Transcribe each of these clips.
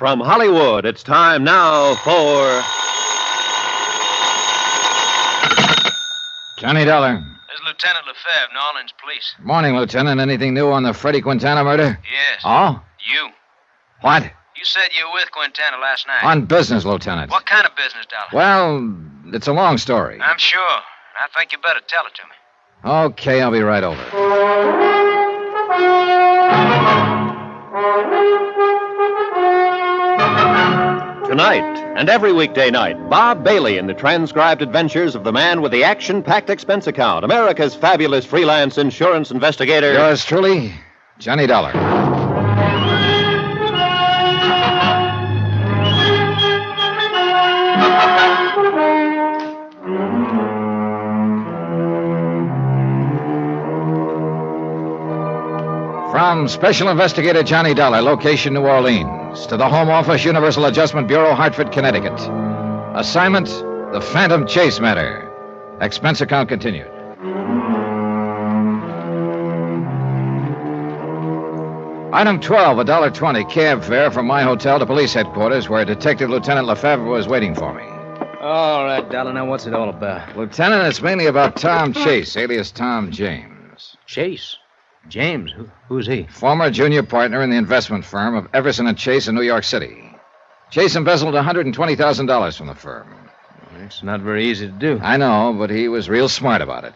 From Hollywood, it's time now for... Johnny Dollar. This is Lieutenant Lefebvre, New Orleans Police. Morning, Lieutenant. Anything new on the Freddie Quintana murder? Yes. Oh? You. What? You said you were with Quintana last night. On business, Lieutenant. What kind of business, Dollar? Well, it's a long story. I'm sure. I think you better tell it to me. Okay, I'll be right over. Tonight, and every weekday night, Bob Bailey in the transcribed adventures of the man with the action-packed expense account, America's fabulous freelance insurance investigator. Yours truly, Johnny Dollar. From Special Investigator Johnny Dollar, location New Orleans, to the Home Office, Universal Adjustment Bureau, Hartford, Connecticut. Assignment, the Phantom Chase matter. Expense account continued. Item 12, $1.20 cab fare from my hotel to police headquarters, where Detective Lieutenant Lefebvre was waiting for me. All right, Dollar. Now, what's it all about? Lieutenant, it's mainly about Tom Chase, alias Tom James. Chase? James? Who's he? Former junior partner in the investment firm of Everson and Chase in New York City. Chase embezzled $120,000 from the firm. Well, it's not very easy to do. I know, but he was real smart about it.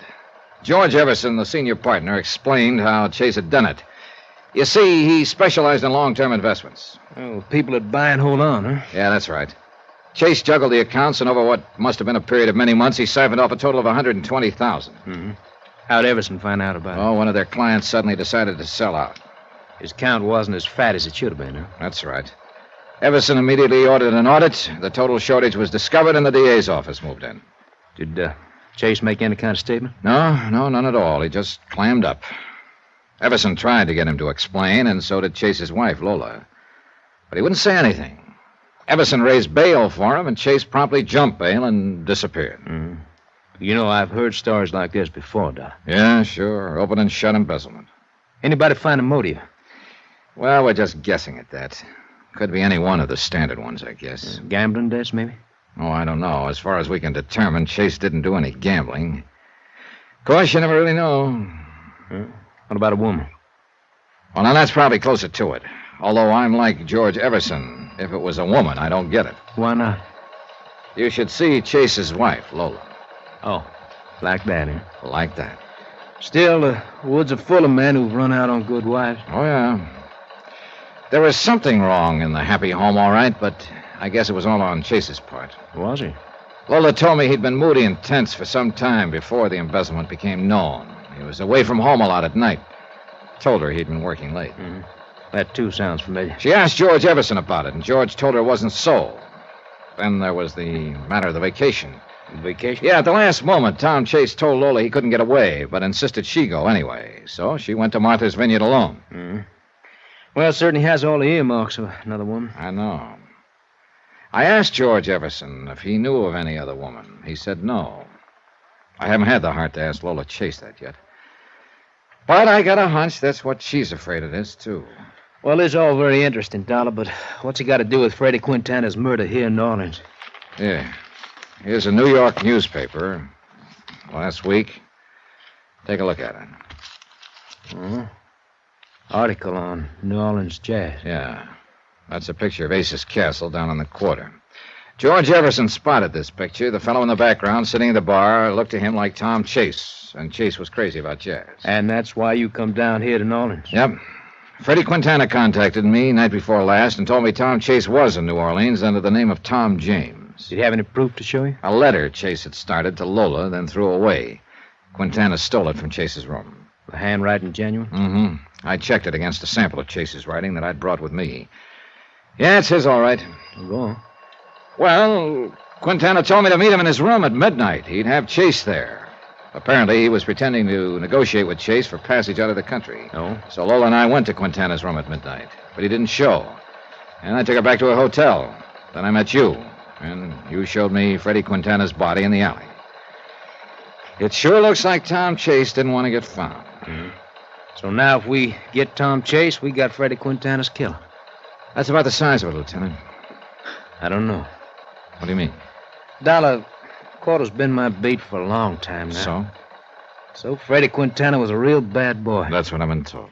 George Everson, the senior partner, explained how Chase had done it. You see, he specialized in long-term investments. Oh, people that buy and hold on, huh? Yeah, that's right. Chase juggled the accounts, and over what must have been a period of many months, he siphoned off a total of $120,000. Mm-hmm. How'd Everson find out about it? Oh, one of their clients suddenly decided to sell out. His count wasn't as fat as it should have been, huh? That's right. Everson immediately ordered an audit. The total shortage was discovered, and the DA's office moved in. Did Chase make any kind of statement? No, none at all. He just clammed up. Everson tried to get him to explain, and so did Chase's wife, Lola. But he wouldn't say anything. Everson raised bail for him, and Chase promptly jumped bail and disappeared. Mm-hmm. You know, I've heard stories like this before, Doc. Yeah, sure. Open and shut embezzlement. Anybody find a motive? Well, we're just guessing at that. Could be any one of the standard ones, I guess. Gambling debts, maybe? Oh, I don't know. As far as we can determine, Chase didn't do any gambling. Of course, you never really know. What about a woman? Well, now that's probably closer to it. Although I'm like George Everson. If it was a woman, I don't get it. Why not? You should see Chase's wife, Lola. Oh, like that, huh? Like that. Still, the woods are full of men who've run out on good wives. Oh, yeah. There was something wrong in the happy home, all right, but I guess it was all on Chase's part. Was he? Lola told me he'd been moody and tense for some time before the embezzlement became known. He was away from home a lot at night. Told her he'd been working late. Mm-hmm. That, too, sounds familiar. She asked George Everson about it, and George told her it wasn't so. Then there was the matter of the vacation. Vacation? Yeah, at the last moment, Tom Chase told Lola he couldn't get away, but insisted she go anyway. So she went to Martha's Vineyard alone. Mm-hmm. Well, it certainly has all the earmarks of another woman. I know. I asked George Everson if he knew of any other woman. He said no. I haven't had the heart to ask Lola Chase that yet. But I got a hunch that's what she's afraid it is, too. Well, it's all very interesting, Dollar, but what's it got to do with Freddie Quintana's murder here in New Orleans? Yeah. Here's a New York newspaper. Last week. Take a look at it. Mm-hmm. Article on New Orleans jazz. Yeah. That's a picture of Ace's Castle down on the quarter. George Everson spotted this picture. The fellow in the background, sitting at the bar, looked to him like Tom Chase. And Chase was crazy about jazz. And that's why you come down here to New Orleans? Yep. Freddie Quintana contacted me night before last and told me Tom Chase was in New Orleans under the name of Tom James. Did he have any proof to show you? A letter Chase had started to Lola, then threw away. Quintana stole it from Chase's room. The handwriting genuine? Mm-hmm. I checked it against a sample of Chase's writing that I'd brought with me. Yeah, it's his, all right. Go on. Well, Quintana told me to meet him in his room at midnight. He'd have Chase there. Apparently, he was pretending to negotiate with Chase for passage out of the country. Oh? So Lola and I went to Quintana's room at midnight. But he didn't show. And I took her back to her hotel. Then I met you. And you showed me Freddie Quintana's body in the alley. It sure looks like Tom Chase didn't want to get found. Mm-hmm. So now if we get Tom Chase, we got Freddie Quintana's killer. That's about the size of it, Lieutenant. I don't know. What do you mean? Dollar, quarter's been my beat for a long time now. So Freddie Quintana was a real bad boy. That's what I've been told.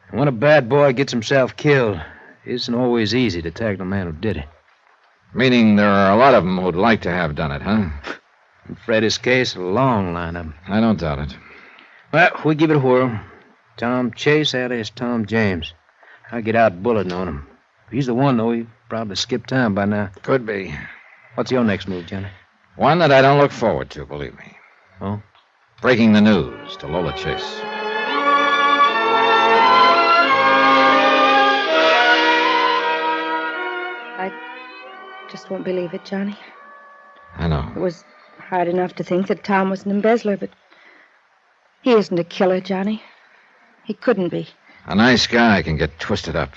And when a bad boy gets himself killed, it isn't always easy to tag the man who did it. Meaning there are a lot of them who'd like to have done it, huh? In Freddie's case, a long line of them. I don't doubt it. Well, we give it a whirl. Tom Chase, alias Tom James. I'll get out bulletin on him. If he's the one, though, he probably skipped town by now. Could be. What's your next move, Johnny? One that I don't look forward to, believe me. Oh? Breaking the news to Lola Chase. I just won't believe it, Johnny. I know. It was hard enough to think that Tom was an embezzler, but he isn't a killer, Johnny. He couldn't be. A nice guy can get twisted up.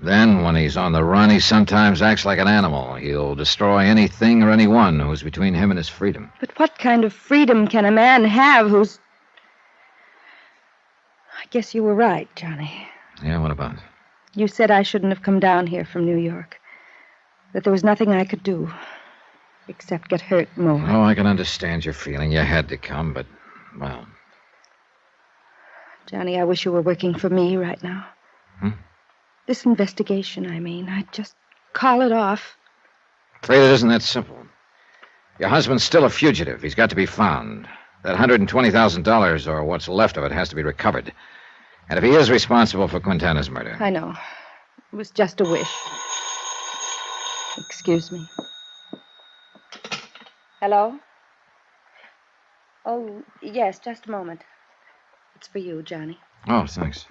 Then, when he's on the run, he sometimes acts like an animal. He'll destroy anything or anyone who's between him and his freedom. But what kind of freedom can a man have who's... I guess you were right, Johnny. Yeah, what about? You said I shouldn't have come down here from New York. That there was nothing I could do except get hurt more. Oh, I can understand your feeling. You had to come, but, well... Johnny, I wish you were working for me right now. This investigation, I mean. I'd just call it off. Afraid it isn't that simple. Your husband's still a fugitive. He's got to be found. That $120,000, or what's left of it, has to be recovered. And if he is responsible for Quintana's murder... I know. It was just a wish. Excuse me. Hello? Oh, yes, just a moment. It's for you, Johnny. Oh, thanks.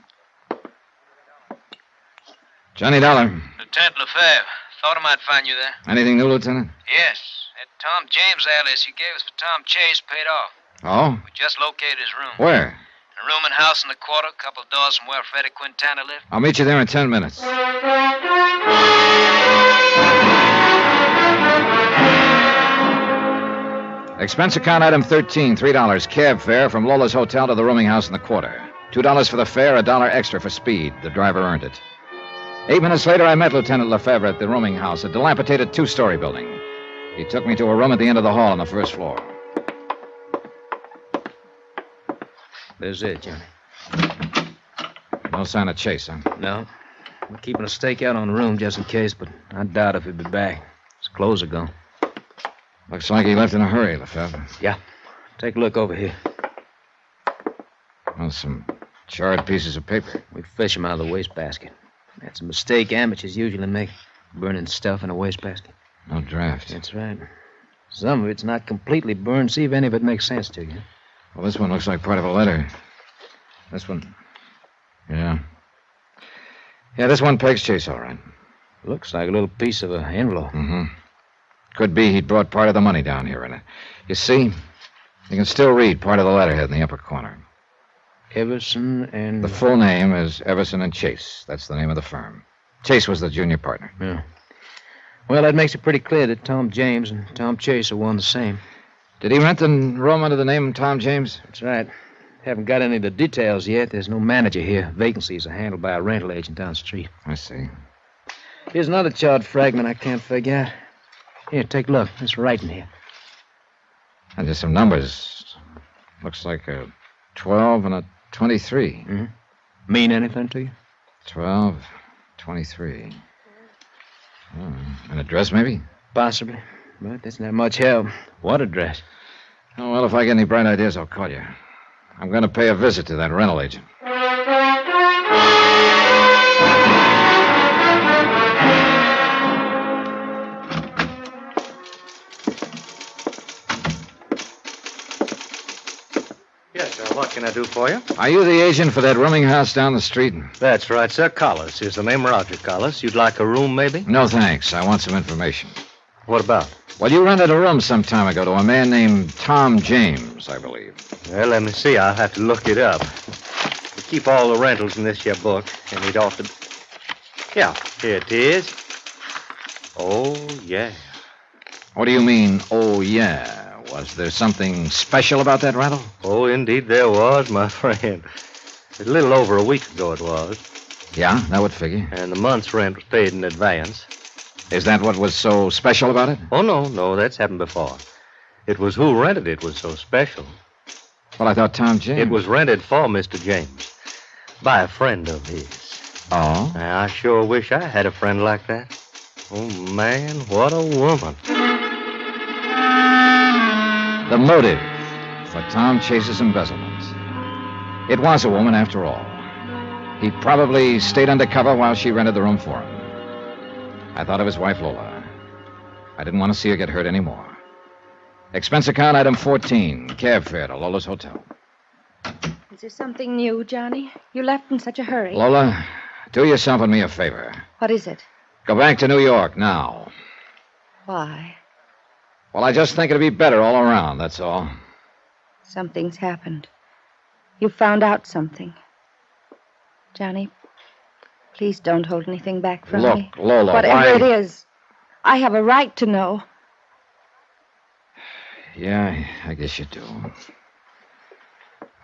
Johnny Dollar. Lieutenant Lefebvre. Thought I might find you there. Anything new, Lieutenant? Yes. That Tom James alias you gave us for Tom Chase paid off. Oh? We just located his room. Where? A room and house in the quarter, a couple of doors from where Freddie Quintana lived. I'll meet you there in 10 minutes. Expense account item 13, $3. Cab fare from Lola's hotel to the rooming house in the quarter. $2 for the fare, $1 extra for speed. The driver earned it. 8 minutes later, I met Lieutenant Lefebvre at the rooming house, a dilapidated two-story building. He took me to a room at the end of the hall on the first floor. There's it, Johnny. No sign of Chase, huh? No. We're keeping a stakeout on the room just in case, but I doubt if he'll be back. His clothes are gone. Looks like he left in a hurry, Lefebvre. Yeah. Take a look over here. Well, some charred pieces of paper. We fish them out of the wastebasket. That's a mistake amateurs usually make, burning stuff in a wastebasket. No draft. That's right. Some of it's not completely burned. See if any of it makes sense to you. Well, this one looks like part of a letter. This one... Yeah. Yeah, this one pegs Chase, all right. Looks like a little piece of an envelope. Mm-hmm. Could be he'd brought part of the money down here in it. You see, you can still read part of the letterhead in the upper corner. Everson and... The full name is Everson and Chase. That's the name of the firm. Chase was the junior partner. Yeah. Well, that makes it pretty clear that Tom James and Tom Chase are one and the same. Did he rent the room under the name of Tom James? That's right. Haven't got any of the details yet. There's no manager here. Vacancies are handled by a rental agent down the street. I see. Here's another charred fragment I can't figure out. Here, take a look. There's writing here. And there's some numbers. Looks like a 12 and a 23. Mm-hmm. Mean anything to you? 12, 23. Oh, an address, maybe? Possibly. But that's not much help. What address? Oh, well, if I get any bright ideas, I'll call you. I'm going to pay a visit to that rental agent. Yes, sir. What can I do for you? Are you the agent for that rooming house down the street? That's right, sir. Collis. Is the name Roger Collis? You'd like a room, maybe? No, thanks. I want some information. What about? Well, you rented a room some time ago to a man named Tom James, I believe. Well, let me see. I'll have to look it up. We keep all the rentals in this here book, and we'd ought to... Yeah, here it is. Oh, yeah. What do you mean, oh, yeah? Was there something special about that rental? Oh, indeed there was, my friend. A little over a week ago it was. Yeah, that would figure. And the month's rent was paid in advance. Is that what was so special about it? Oh, no, that's happened before. It was who rented it was so special. Well, I thought Tom James. It was rented for Mr. James by a friend of his. Oh? I sure wish I had a friend like that. Oh, man, what a woman. The motive for Tom Chase's embezzlement. It was a woman, after all. He probably stayed undercover while she rented the room for him. I thought of his wife, Lola. I didn't want to see her get hurt anymore. Expense account item 14, cab fare to Lola's hotel. Is there something new, Johnny? You left in such a hurry. Lola, do yourself and me a favor. What is it? Go back to New York now. Why? Well, I just think it'd be better all around, that's all. Something's happened. You found out something. Johnny, please don't hold anything back from me. Look, Lola, whatever why... it is, I have a right to know. Yeah, I guess you do.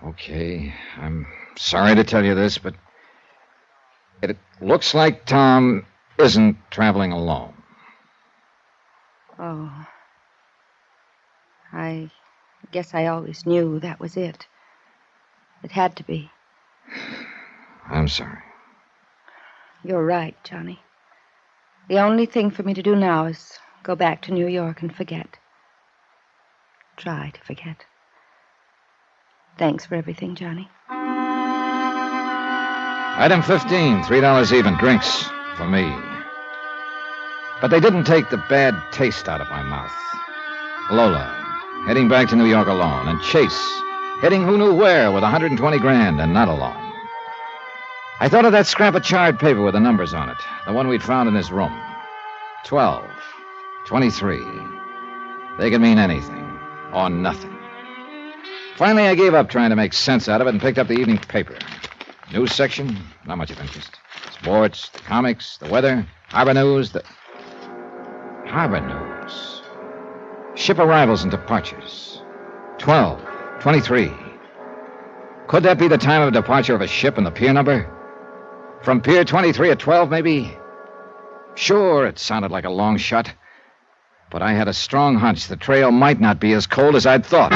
Okay, I'm sorry to tell you this, but it looks like Tom isn't traveling alone. Oh. I guess I always knew that was it. It had to be. I'm sorry. You're right, Johnny. The only thing for me to do now is go back to New York and forget. Try to forget. Thanks for everything, Johnny. Item 15, $3 even, drinks for me. But they didn't take the bad taste out of my mouth. Lola, heading back to New York alone, and Chase, heading who knew where with 120 grand and not alone. I thought of that scrap of charred paper with the numbers on it, the one we'd found in his room. 12, 23. They could mean anything or nothing. Finally, I gave up trying to make sense out of it and picked up the evening paper. News section, not much of interest. Sports, the comics, the weather, harbor news, Harbor news. Ship arrivals and departures. 12, 23. Could that be the time of departure of a ship and the pier number? From Pier 23 at 12, maybe? Sure, it sounded like a long shot. But I had a strong hunch the trail might not be as cold as I'd thought.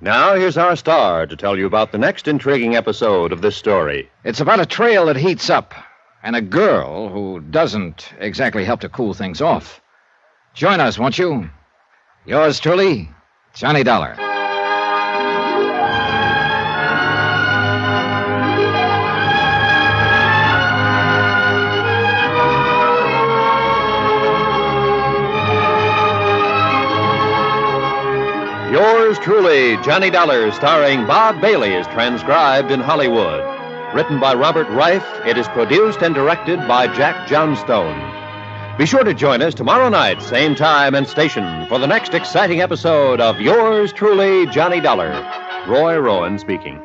Now, here's our star to tell you about the next intriguing episode of this story. It's about a trail that heats up and a girl who doesn't exactly help to cool things off. Join us, won't you? Yours truly, Johnny Dollar. Yours truly, Johnny Dollar, starring Bob Bailey, is transcribed in Hollywood. Written by Robert Reif, it is produced and directed by Jack Johnstone. Be sure to join us tomorrow night, same time and station, for the next exciting episode of Yours truly, Johnny Dollar. Roy Rowan speaking.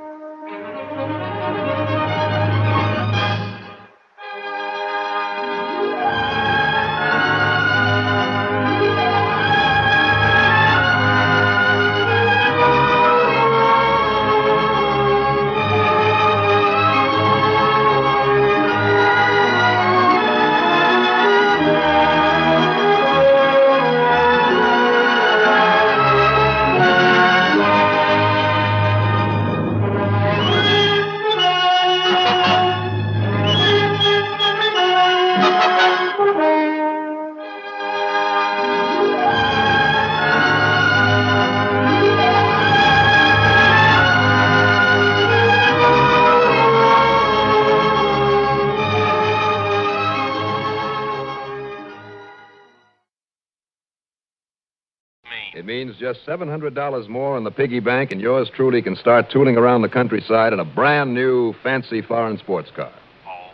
It means just $700 more in the piggy bank, and yours truly can start tooling around the countryside in a brand new, fancy foreign sports car. Oh,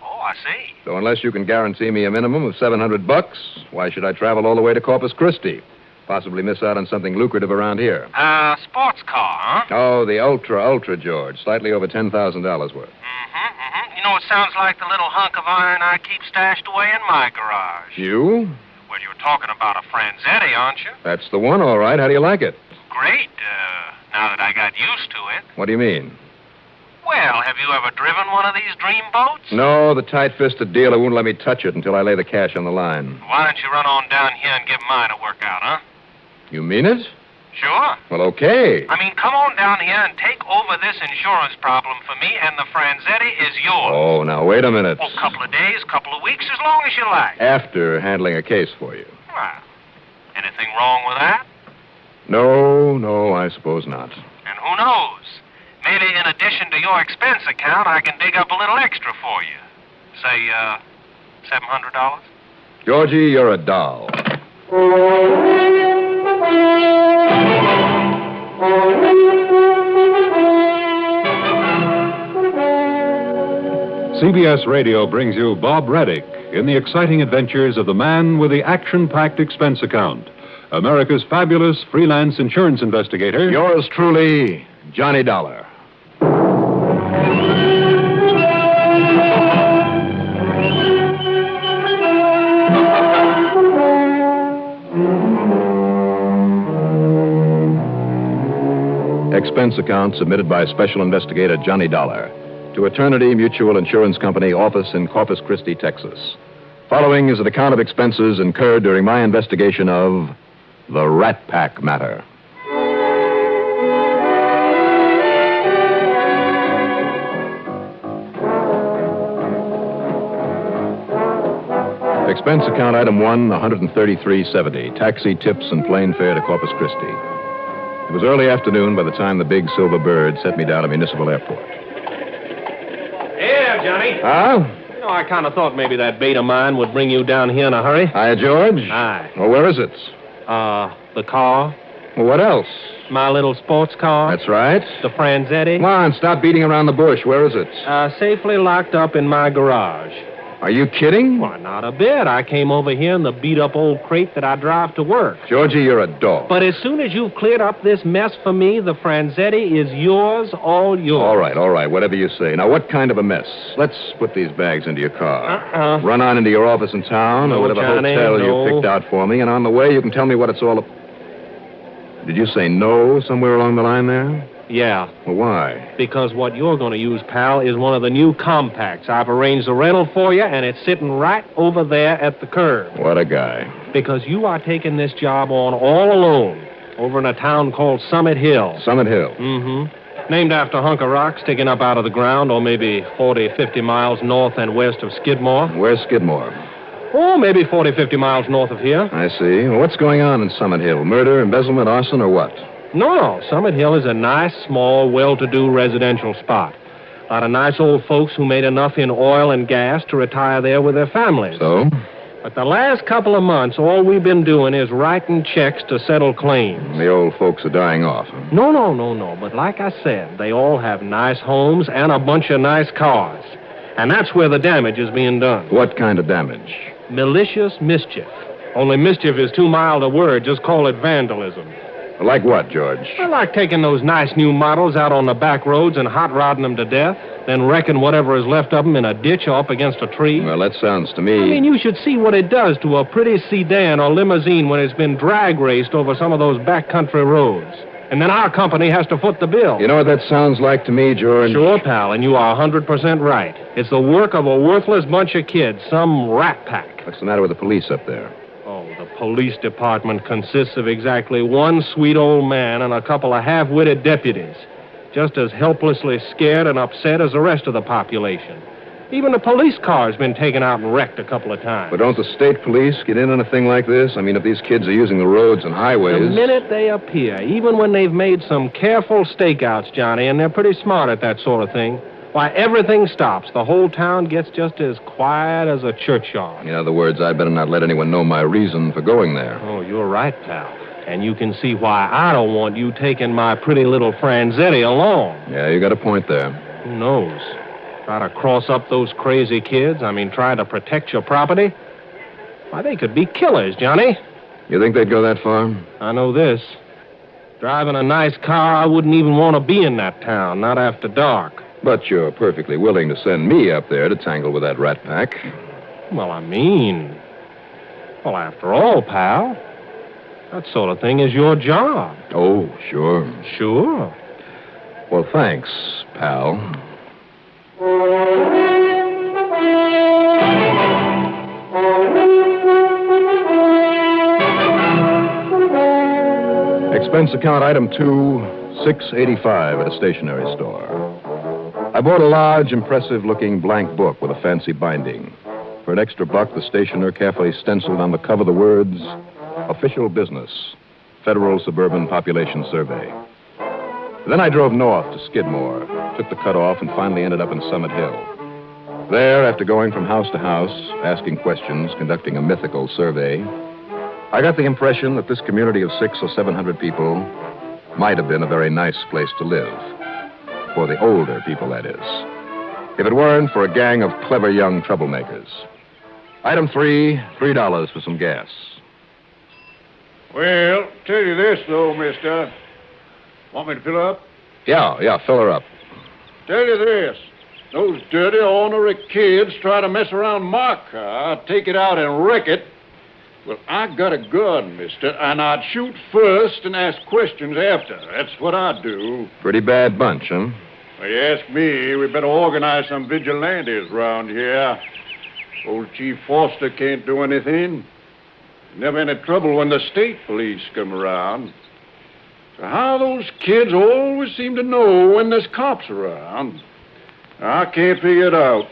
I see. So unless you can guarantee me a minimum of $700, why should I travel all the way to Corpus Christi? Possibly miss out on something lucrative around here. Sports car, huh? Oh, the Ultra, George. Slightly over $10,000 worth. Mm-hmm. You it sounds like the little hunk of iron I keep stashed away in my garage. You? Well, you're talking about a Franzetti, aren't you? That's the one, all right. How do you like it? Great, now that I got used to it. What do you mean? Well, have you ever driven one of these dream boats? No, the tight-fisted dealer won't let me touch it until I lay the cash on the line. Why don't you run on down here and give mine a workout, huh? You mean it? Sure. Well, okay. I mean, come on down here and take over this insurance problem for me, and the Franzetti is yours. Oh, now, wait a minute. Oh, a couple of days, couple of weeks, as long as you like. After handling a case for you. Well, anything wrong with that? No, I suppose not. And who knows? Maybe in addition to your expense account, I can dig up a little extra for you. Say, $700? Georgie, you're a doll. CBS Radio brings you Bob Reddick in the exciting adventures of the man with the action-packed expense account, America's fabulous freelance insurance investigator. Yours truly, Johnny Dollar. Expense account submitted by Special Investigator Johnny Dollar to Eternity Mutual Insurance Company, office in Corpus Christi, Texas. Following is an account of expenses incurred during my investigation of the Rat Pack matter. Expense account item 1, $133.70. Taxi, tips, and plane fare to Corpus Christi. It was early afternoon by the time the big silver bird set me down at Municipal Airport. Hey there, Johnny. Huh? You know, I kind of thought maybe that bait of mine would bring you down here in a hurry. Hi, George. Hi. Well, where is it? The car. Well, what else? My little sports car. That's right. The Franzetti. Come on, stop beating around the bush. Where is it? Safely locked up in my garage. Are you kidding? Why, not a bit. I came over here in the beat-up old crate that I drive to work. Georgie, you're a dog. But as soon as you've cleared up this mess for me, the Franzetti is yours, all yours. All right, whatever you say. Now, what kind of a mess? Let's put these bags into your car. Uh-uh. Run on into your office in town No, or whatever Johnny, hotel no. you picked out for me, and on the way you can tell me what it's all about. Did you say no somewhere along the line there? Yeah. Well, why? Because what you're going to use, pal, is one of the new compacts. I've arranged the rental for you, and it's sitting right over there at the curb. What a guy. Because you are taking this job on all alone over in a town called Summit Hill. Summit Hill? Mm-hmm. Named after a hunk of rock sticking up out of the ground, or maybe 40, 50 miles north and west of Skidmore. Where's Skidmore? Oh, maybe 40, 50 miles north of here. I see. Well, what's going on in Summit Hill? Murder, embezzlement, arson, or what? No. Summit Hill is a nice, small, well-to-do residential spot. A lot of nice old folks who made enough in oil and gas to retire there with their families. So? But the last couple of months, all we've been doing is writing checks to settle claims. The old folks are dying off. Huh? No. But like I said, they all have nice homes and a bunch of nice cars. And that's where the damage is being done. What kind of damage? Malicious mischief. Only mischief is too mild a word. Just call it vandalism. Like what, George? I like taking those nice new models out on the back roads and hot rodding them to death, then wrecking whatever is left of them in a ditch or up against a tree. Well, that sounds to me... I mean, you should see what it does to a pretty sedan or limousine when it's been drag raced over some of those backcountry roads. And then our company has to foot the bill. You know what that sounds like to me, George? Sure, pal, and you are 100% right. It's the work of a worthless bunch of kids, some rat pack. What's the matter with the police up there? Oh, the police department consists of exactly one sweet old man and a couple of half-witted deputies, just as helplessly scared and upset as the rest of the population. Even the police car's been taken out and wrecked a couple of times. But don't the state police get in on a thing like this? I mean, if these kids are using the roads and highways... The minute they appear, even when they've made some careful stakeouts, Johnny, and they're pretty smart at that sort of thing, why, everything stops. The whole town gets just as quiet as a churchyard. In other words, I'd better not let anyone know my reason for going there. Oh, you're right, pal. And you can see why I don't want you taking my pretty little Franzetti along. Yeah, you got a point there. Who knows? Try to cross up those crazy kids? I mean, try to protect your property? Why, they could be killers, Johnny. You think they'd go that far? I know this. Driving a nice car, I wouldn't even want to be in that town, not after dark. But you're perfectly willing to send me up there to tangle with that rat pack. Well, after all, pal, that sort of thing is your job. Oh, sure. Sure. Well, thanks, pal. Expense account item 2, $6.85 at a stationery store. I bought a large, impressive-looking blank book with a fancy binding. For an extra buck, the stationer carefully stenciled on the cover the words, Official Business, Federal Suburban Population Survey. Then I drove north to Skidmore, took the cutoff, and finally ended up in Summit Hill. There, after going from house to house, asking questions, conducting a mythical survey, I got the impression that this community of 600 or 700 people might have been a very nice place to live. For the older people, that is. If it weren't for a gang of clever young troublemakers. Item 3, $3 for some gas. Well, tell you this, though, mister. Want me to fill up? Yeah, fill her up. Tell you this. Those dirty, ornery kids try to mess around my car, take it out and wreck it. Well, I got a gun, mister, and I'd shoot first and ask questions after. That's what I'd do. Pretty bad bunch, huh? Well, you ask me, we better organize some vigilantes around here. Old Chief Foster can't do anything. Never any trouble when the state police come around. So how those kids always seem to know when there's cops around, I can't figure it out.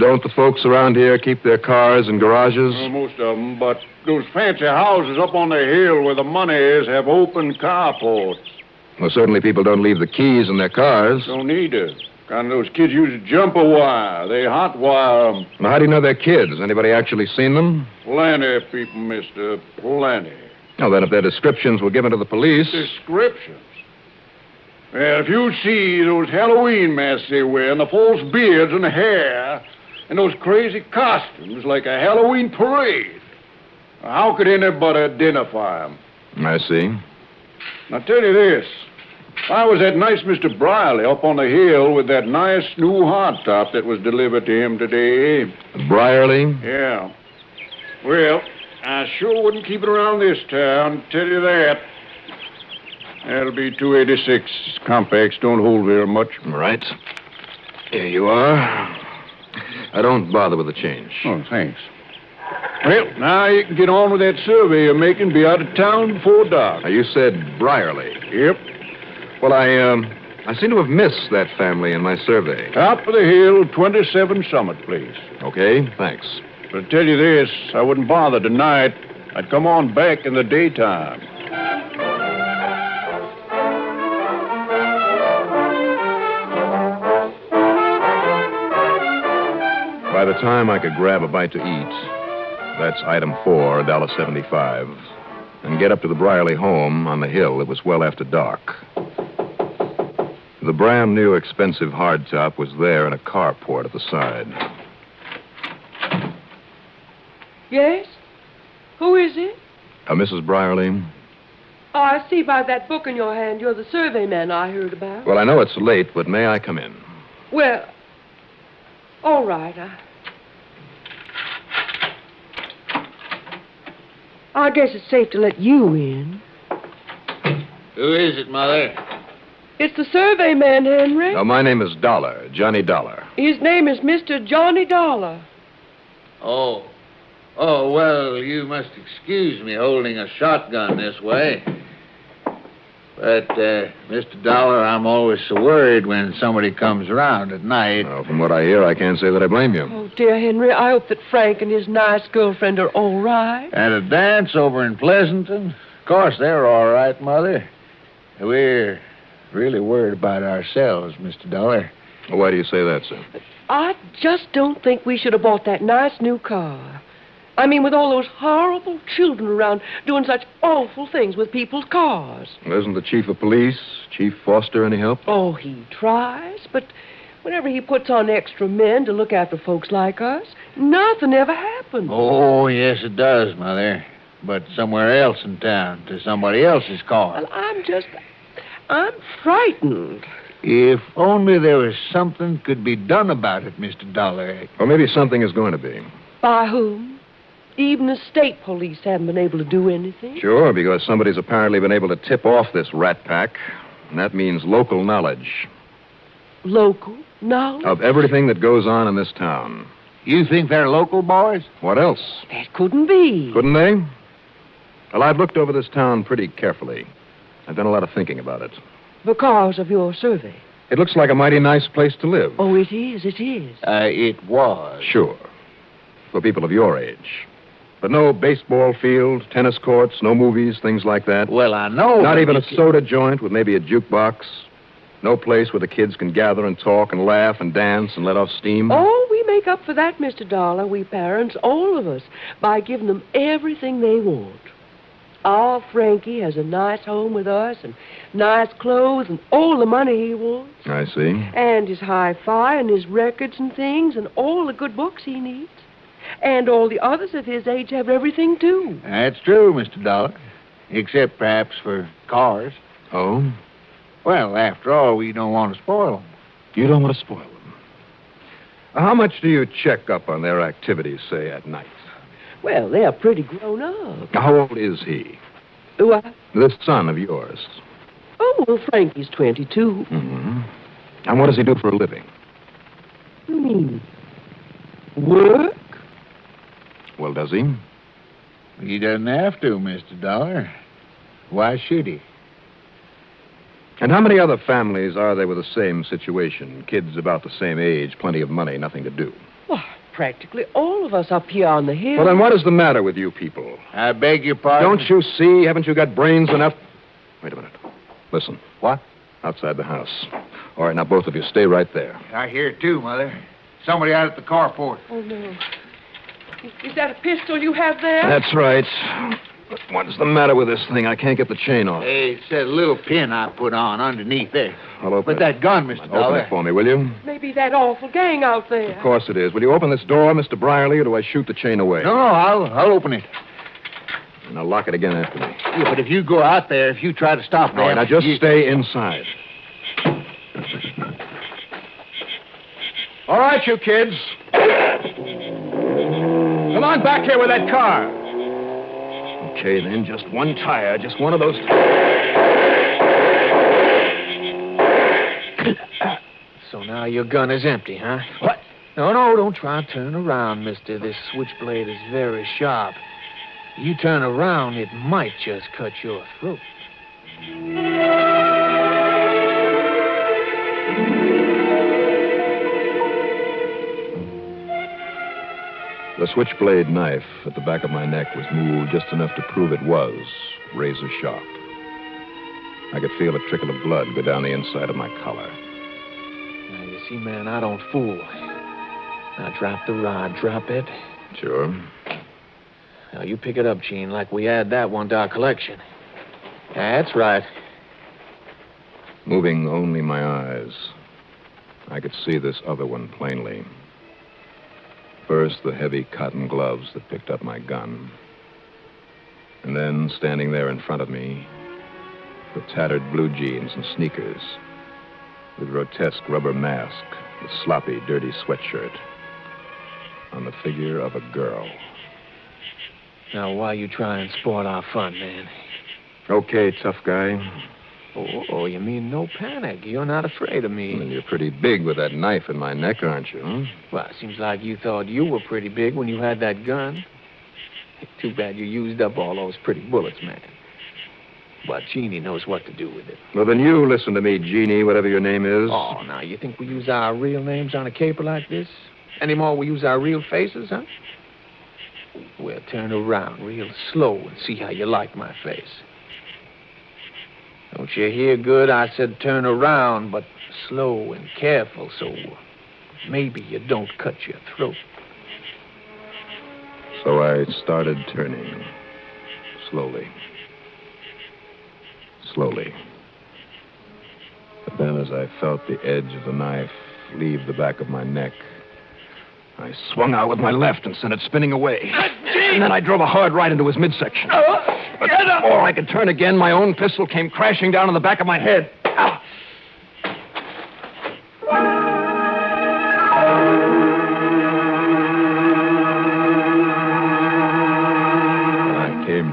Don't the folks around here keep their cars in garages? Well, most of them, but those fancy houses up on the hill where the money is have open carports. Well, certainly people don't leave the keys in their cars. Don't need to. Kind of those kids use jumper wire. They hot wire them. Well, how do you know they're kids? Anybody actually seen them? Plenty of people, mister. Plenty. Well, then if their descriptions were given to the police... Descriptions? Well, if you see those Halloween masks they wear and the false beards and the hair and those crazy costumes like a Halloween parade, how could anybody identify them? I see. Now, tell you this. I was at nice Mr. Brierly up on the hill with that nice new hardtop that was delivered to him today. Brierly? Yeah. Well, I sure wouldn't keep it around this town, tell you that. That'll be 286. Compacts don't hold very much. Right. Here you are. I don't bother with the change. Oh, thanks. Well, now you can get on with that survey you're making. Be out of town before dark. Now, you said Brierly. Yep. Well, I seem to have missed that family in my survey. Top of the hill, 27 Summit Place. Okay, thanks. But I tell you this, I wouldn't bother tonight. I'd come on back in the daytime. By the time I could grab a bite to eat, that's item 4, $1.75, and get up to the Brierly home on the hill, it was well after dark. The brand new expensive hardtop was there in a carport at the side. Yes? Who is it? Mrs. Brierly? Oh, I see by that book in your hand you're the survey man I heard about. Well, I know it's late, but may I come in? Well, all right. I guess it's safe to let you in. Who is it, Mother? It's the survey man, Henry. Now, my name is Dollar, Johnny Dollar. His name is Mr. Johnny Dollar. Oh, well, you must excuse me holding a shotgun this way. But, Mr. Dollar, I'm always so worried when somebody comes around at night. Well, from what I hear, I can't say that I blame you. Oh, dear Henry, I hope that Frank and his nice girlfriend are all right. And a dance over in Pleasanton? Of course, they're all right, Mother. We're really worried about ourselves, Mr. Dollar. Well, why do you say that, sir? I just don't think we should have bought that nice new car. I mean, with all those horrible children around doing such awful things with people's cars. Well, isn't the chief of police, Chief Foster, any help? Oh, he tries, but whenever he puts on extra men to look after folks like us, nothing ever happens. Oh, yes, it does, Mother. But somewhere else in town, to somebody else's car. Well, I'm frightened. If only there was something could be done about it, Mr. Dollar. Or maybe something is going to be. By whom? Even the state police haven't been able to do anything. Sure, because somebody's apparently been able to tip off this rat pack. And that means local knowledge Local knowledge? of everything that goes on in this town. You think they're local boys? What else? That couldn't be. Couldn't they? Well, I've looked over this town pretty carefully. I've done a lot of thinking about it. Because of your survey. It looks like a mighty nice place to live. Oh, it is, it is. It was. Sure. For people of your age. But no baseball field, tennis courts, no movies, things like that. Well, I know. Not even a soda joint with maybe a jukebox. No place where the kids can gather and talk and laugh and dance and let off steam. Oh, we make up for that, Mr. Dollar, we parents, all of us, by giving them everything they want. Our Frankie has a nice home with us and nice clothes and all the money he wants. I see. And his hi-fi and his records and things and all the good books he needs. And all the others of his age have everything, too. That's true, Mr. Dollar. Except perhaps for cars. Oh? Well, after all, we don't want to spoil them. You don't want to spoil them. How much do you check up on their activities, say, at night? Well, they're pretty grown up. How old is he? What? This son of yours. Oh, well, Frankie's 22. Mm-hmm. And what does he do for a living? You mean work? Well, does he? He doesn't have to, Mr. Dollar. Why should he? And how many other families are there with the same situation? Kids about the same age, plenty of money, nothing to do. Why, practically all of us up here on the hill. Well, then what is the matter with you people? I beg your pardon? Don't you see? Haven't you got brains enough? Wait a minute. Listen. What? Outside the house. All right, now both of you stay right there. I hear it too, Mother. Somebody out at the carport. Oh, no. Is that a pistol you have there? That's right. But what's the matter with this thing? I can't get the chain off. Hey, it's that little pin I put on underneath there. I'll open But it. that gun, Mr. Dollar. Open it for me, will you? Maybe that awful gang out there. Of course it is. Will you open this door, Mr. Brierly, or do I shoot the chain away? No, I'll open it. And I'll lock it again after me. Yeah, but if you go out there, if you try to stop them... All right, now just stay inside. All right, you kids. Come on back here with that car. Okay, then, just one tire, just one of those. So now your gun is empty, huh? What? No, don't try to turn around, mister. This switchblade is very sharp. You turn around, it might just cut your throat. The switchblade knife at the back of my neck was moved just enough to prove it was razor sharp. I could feel a trickle of blood go down the inside of my collar. Now, you see, man, I don't fool. Now, drop the rod. Drop it. Sure. Now, you pick it up, Gene, like we add that one to our collection. That's right. Moving only my eyes, I could see this other one plainly. First, the heavy cotton gloves that picked up my gun. And then, standing there in front of me, the tattered blue jeans and sneakers, the grotesque rubber mask, the sloppy, dirty sweatshirt, on the figure of a girl. Now, why you try and spoil our fun, man? Okay, tough guy. Oh, you mean no panic. You're not afraid of me. And you're pretty big with that knife in my neck, aren't you? Huh? Well, it seems like you thought you were pretty big when you had that gun. Too bad you used up all those pretty bullets, man. But Jeannie knows what to do with it. Well, then you listen to me, Jeannie, whatever your name is. Oh, now, you think we use our real names on a caper like this? Any more we use our real faces, huh? Well, turn around real slow and see how you like my face. Don't you hear good? I said turn around, but slow and careful so maybe you don't cut your throat. So I started turning. Slowly. Slowly. But then as I felt the edge of the knife leave the back of my neck, I swung out with my left and sent it spinning away. And then I drove a hard right into his midsection. But before I could turn again, my own pistol came crashing down on the back of my head.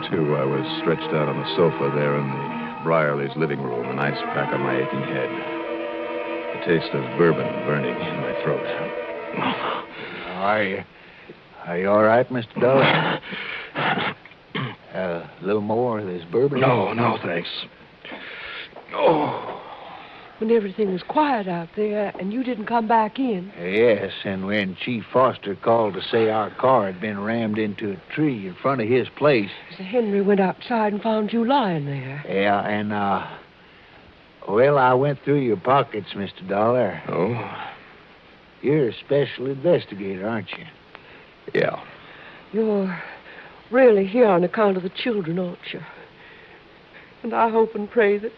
too. I was stretched out on the sofa there in the Brierley's living room, an ice pack on my aching head. The taste of bourbon burning in my throat. Are you all right, Mr. Dollar? A little more of this bourbon? No, thanks. Oh. When everything was quiet out there and you didn't come back in. Yes, and when Chief Foster called to say our car had been rammed into a tree in front of his place. Mr. Henry went outside and found you lying there. Yeah, and, well, I went through your pockets, Mr. Dollar. Oh? You're a special investigator, aren't you? Yeah. You're really here on account of the children, aren't you? And I hope and pray that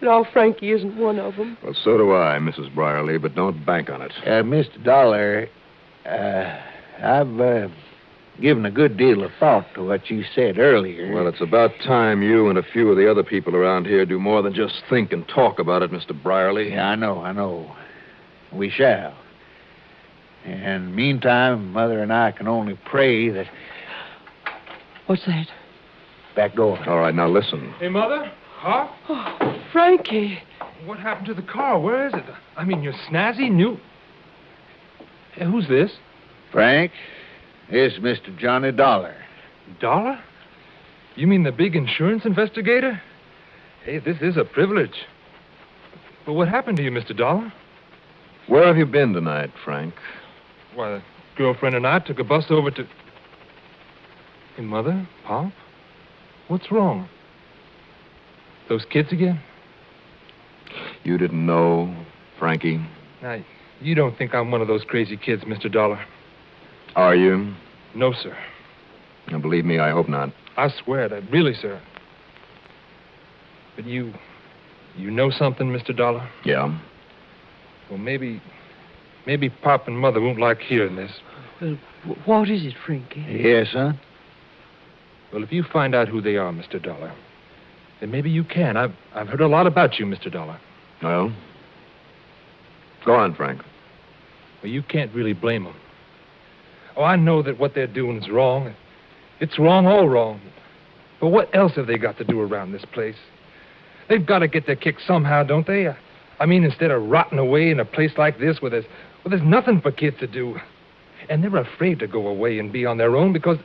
our Frankie isn't one of them. Well, so do I, Mrs. Brierley, but don't bank on it. Mr. Dollar, I've given a good deal of thought to what you said earlier. Well, it's about time you and a few of the other people around here do more than just think and talk about it, Mr. Brierley. Yeah, I know. We shall. And meantime, Mother and I can only pray that... What's that? Back door. All right, now listen. Hey, Mother? Huh? Oh, Frankie. What happened to the car? Where is it? I mean, your snazzy new... Hey, who's this? Frank, it's Mr. Johnny Dollar. Dollar? You mean the big insurance investigator? Hey, this is a privilege. But what happened to you, Mr. Dollar? Where have you been tonight, Frank? Why, the girlfriend and I took a bus over to... Hey, Mother? Pop? What's wrong? Those kids again? You didn't know, Frankie? Now, you don't think I'm one of those crazy kids, Mr. Dollar? Are you? No, sir. Now, believe me, I hope not. I swear that, really, sir. But you know something, Mr. Dollar? Yeah? Well, maybe Pop and Mother won't like hearing this. Well, what is it, Frankie? Yes, son? Well, if you find out who they are, Mr. Dollar, then maybe you can. I've heard a lot about you, Mr. Dollar. Well? Go on, Frank. Well, you can't really blame them. Oh, I know that what they're doing is wrong. It's wrong, all wrong. But what else have they got to do around this place? They've got to get their kick somehow, don't they? I mean, instead of rotting away in a place like this where there's nothing for kids to do. And they're afraid to go away and be on their own because,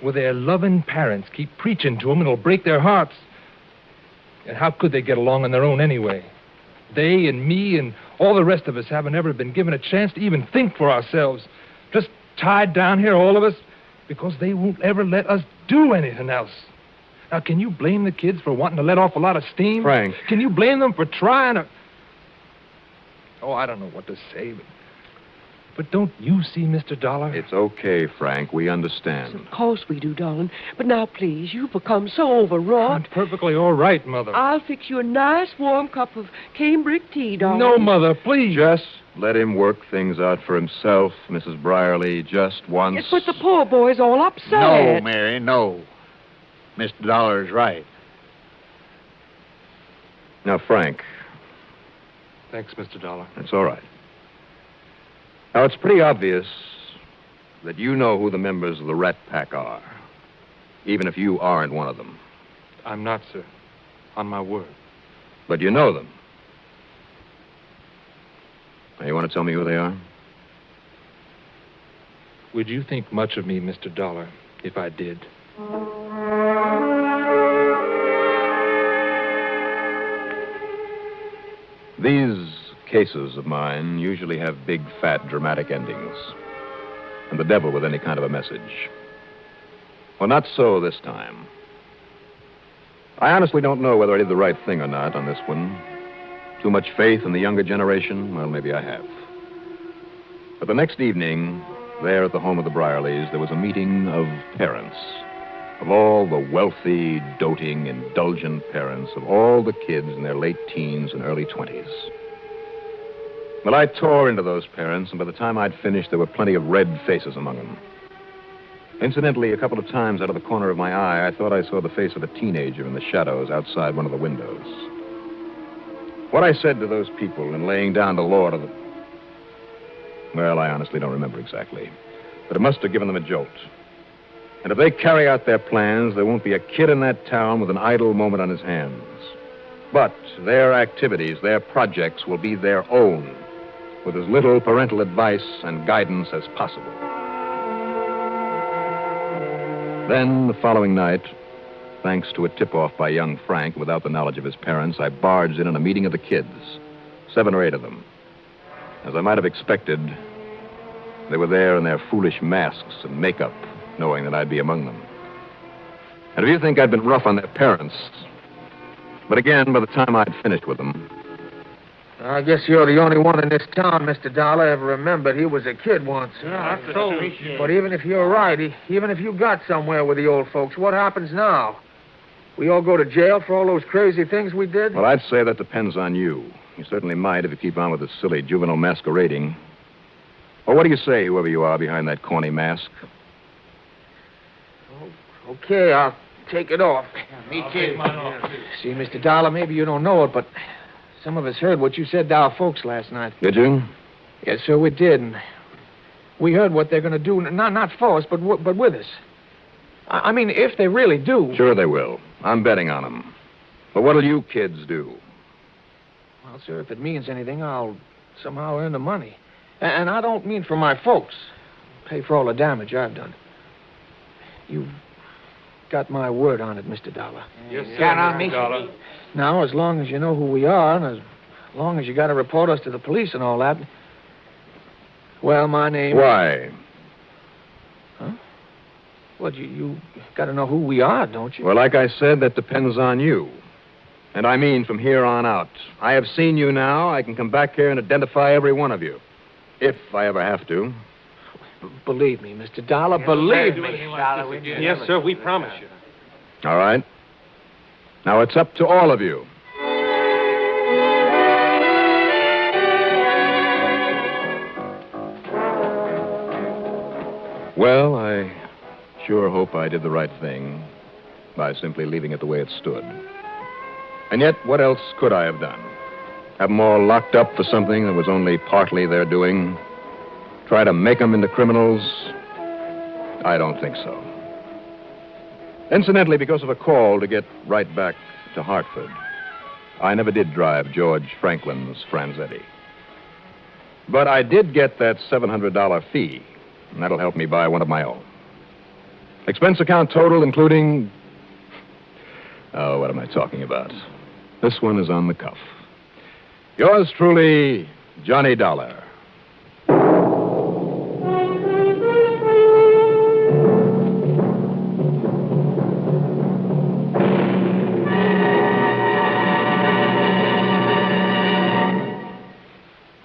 well, their loving parents keep preaching to them and it'll break their hearts. And how could they get along on their own anyway? They and me and all the rest of us haven't ever been given a chance to even think for ourselves. Just tied down here, all of us, because they won't ever let us do anything else. Now, can you blame the kids for wanting to let off a lot of steam? Frank. Can you blame them for trying to... Oh, I don't know what to say, but don't you see, Mr. Dollar? It's okay, Frank. We understand. Of course we do, darling. But now, please, you've become so overwrought. I'm perfectly all right, Mother. I'll fix you a nice warm cup of cambric tea, darling. No, Mother, please. Just let him work things out for himself, Mrs. Brierley, just once. Yes, but the poor boy's all upset. No, Mary, no. Mr. Dollar's right. Now, Frank. Thanks, Mr. Dollar. That's all right. Now, it's pretty obvious that you know who the members of the Rat Pack are, even if you aren't one of them. I'm not, sir. On my word. But you know them. Now, you want to tell me who they are? Would you think much of me, Mr. Dollar, if I did? These cases of mine usually have big, fat, dramatic endings. And the devil with any kind of a message. Well, not so this time. I honestly don't know whether I did the right thing or not on this one. Too much faith in the younger generation? Well, maybe I have. But the next evening, there at the home of the Brierleys, there was a meeting of parents. Of all the wealthy, doting, indulgent parents of all the kids in their late teens and early 20s. Well, I tore into those parents, and by the time I'd finished, there were plenty of red faces among them. Incidentally, a couple of times out of the corner of my eye, I thought I saw the face of a teenager in the shadows outside one of the windows. What I said to those people in laying down the law to them, well, I honestly don't remember exactly, but it must have given them a jolt. And if they carry out their plans, there won't be a kid in that town with an idle moment on his hands. But their activities, their projects will be their own, with as little parental advice and guidance as possible. Then, the following night, thanks to a tip-off by young Frank, without the knowledge of his parents, I barged in on a meeting of the kids, 7 or 8 of them. As I might have expected, they were there in their foolish masks and makeup, knowing that I'd be among them. And if you think I'd been rough on their parents... But again, by the time I'd finished with them... I guess you're the only one in this town, Mr. Dollar, ever remembered he was a kid once. Yeah, that's so. But even if you're right, even if you got somewhere with the old folks, what happens now? We all go to jail for all those crazy things we did? Well, I'd say that depends on you. You certainly might if you keep on with this silly juvenile masquerading. Well, what do you say, whoever you are behind that corny mask? Okay, I'll take it off. Me too. See, Mr. Dollar, maybe you don't know it, but some of us heard what you said to our folks last night. Did you? Yes, sir, we did. And we heard what they're going to do, not for us, but with us. I mean, if they really do. Sure they will. I'm betting on them. But what'll you kids do? Well, sir, if it means anything, I'll somehow earn the money. And I don't mean for my folks. Pay for all the damage I've done. You've got my word on it, Mr. Dollar. Yes, sir, Count on me. Dollar. Now, as long as you know who we are, and as long as you got to report us to the police and all that. Well, my name... Why? Huh? Well, you got to know who we are, don't you? Well, like I said, that depends on you. And I mean from here on out. I have seen you now. I can come back here and identify every one of you. If I ever have to. Believe me, Mr. Dollar, believe me. Yes, sir, we promise you. All right. Now it's up to all of you. Well, I sure hope I did the right thing by simply leaving it the way it stood. And yet, what else could I have done? Have them all locked up for something that was only partly their doing? Try to make them into criminals? I don't think so. Incidentally, because of a call to get right back to Hartford, I never did drive George Franklin's Franzetti. But I did get that $700 fee, and that'll help me buy one of my own. Expense account total, including... Oh, what am I talking about? This one is on the cuff. Yours truly, Johnny Dollar.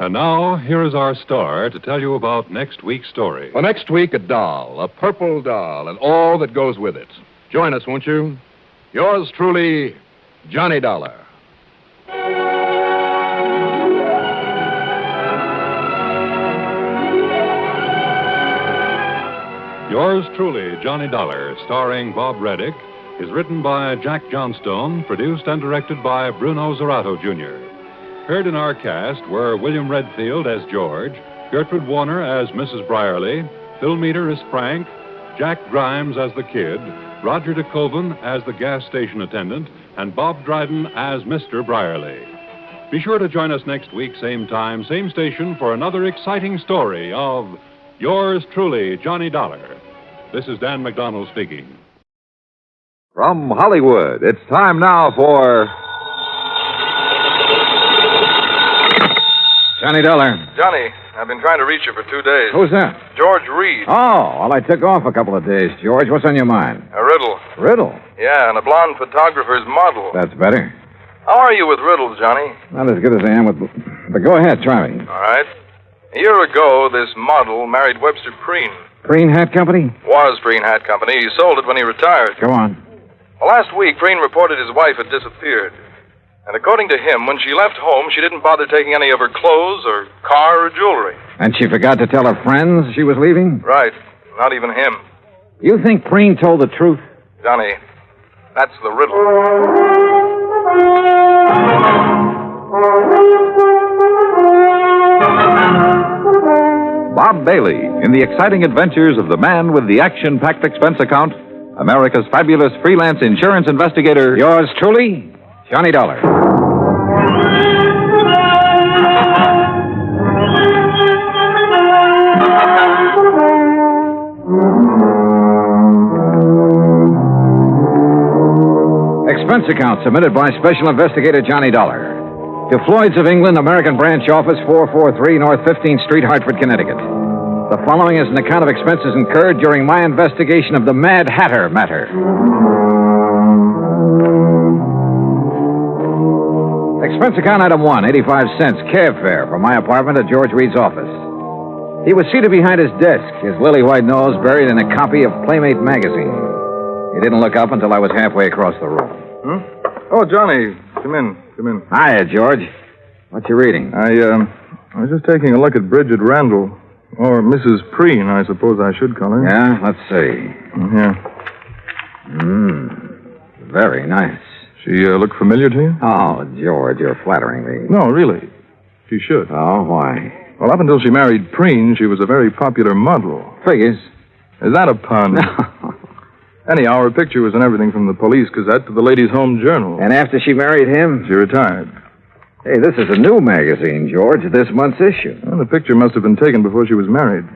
And now, here is our star to tell you about next week's story. Well, next week, a doll, a purple doll, and all that goes with it. Join us, won't you? Yours truly, Johnny Dollar. Yours truly, Johnny Dollar, starring Bob Reddick, is written by Jack Johnstone, produced and directed by Bruno Zerato, Jr. Heard in our cast were William Redfield as George, Gertrude Warner as Mrs. Brierly, Phil Meter as Frank, Jack Grimes as the Kid, Roger DeKoven as the gas station attendant, and Bob Dryden as Mr. Brierly. Be sure to join us next week, same time, same station, for another exciting story of Yours truly, Johnny Dollar. This is Dan McDonald speaking. From Hollywood, it's time now for Johnny Dollar. Johnny, I've been trying to reach you for 2 days. Who's that? George Reed. Oh, well, I took off a couple of days, George. What's on your mind? A riddle. Riddle? Yeah, and a blonde photographer's model. That's better. How are you with riddles, Johnny? Not as good as I am with... But go ahead, try me. All right. A year ago, this model married Webster Preen. Green Hat Company? Was Preen Hat Company. He sold it when he retired. Go on. Well, last week, Preen reported his wife had disappeared. And according to him, when she left home, she didn't bother taking any of her clothes or car or jewelry. And she forgot to tell her friends she was leaving? Right. Not even him. You think Preen told the truth? Johnny, that's the riddle. Bob Bailey in the exciting adventures of the man with the action-packed expense account, America's fabulous freelance insurance investigator. Yours truly, Johnny Dollar. Expense account submitted by Special Investigator Johnny Dollar to Floyd's of England, American Branch Office, 443 North 15th Street, Hartford, Connecticut. The following is an account of expenses incurred during my investigation of the Mad Hatter matter. Expense account item 1, 85 cents, cab fare from my apartment to George Reed's office. He was seated behind his desk, his lily white nose buried in a copy of Playmate magazine. He didn't look up until I was halfway across the room. Oh, Johnny, come in. Hiya, George. What you reading? I was just taking a look at Bridget Randall. Or Mrs. Preen, I suppose I should call her. Yeah, let's see. Yeah. Very nice. She look familiar to you? Oh, George, you're flattering me. No, really. She should. Oh, why? Well, up until she married Preen, she was a very popular model. Figures. Is that a pun? No. Anyhow, her picture was in everything from the Police Gazette to the Ladies' Home Journal. And after she married him? She retired. Hey, this is a new magazine, George, this month's issue. Well, the picture must have been taken before she was married.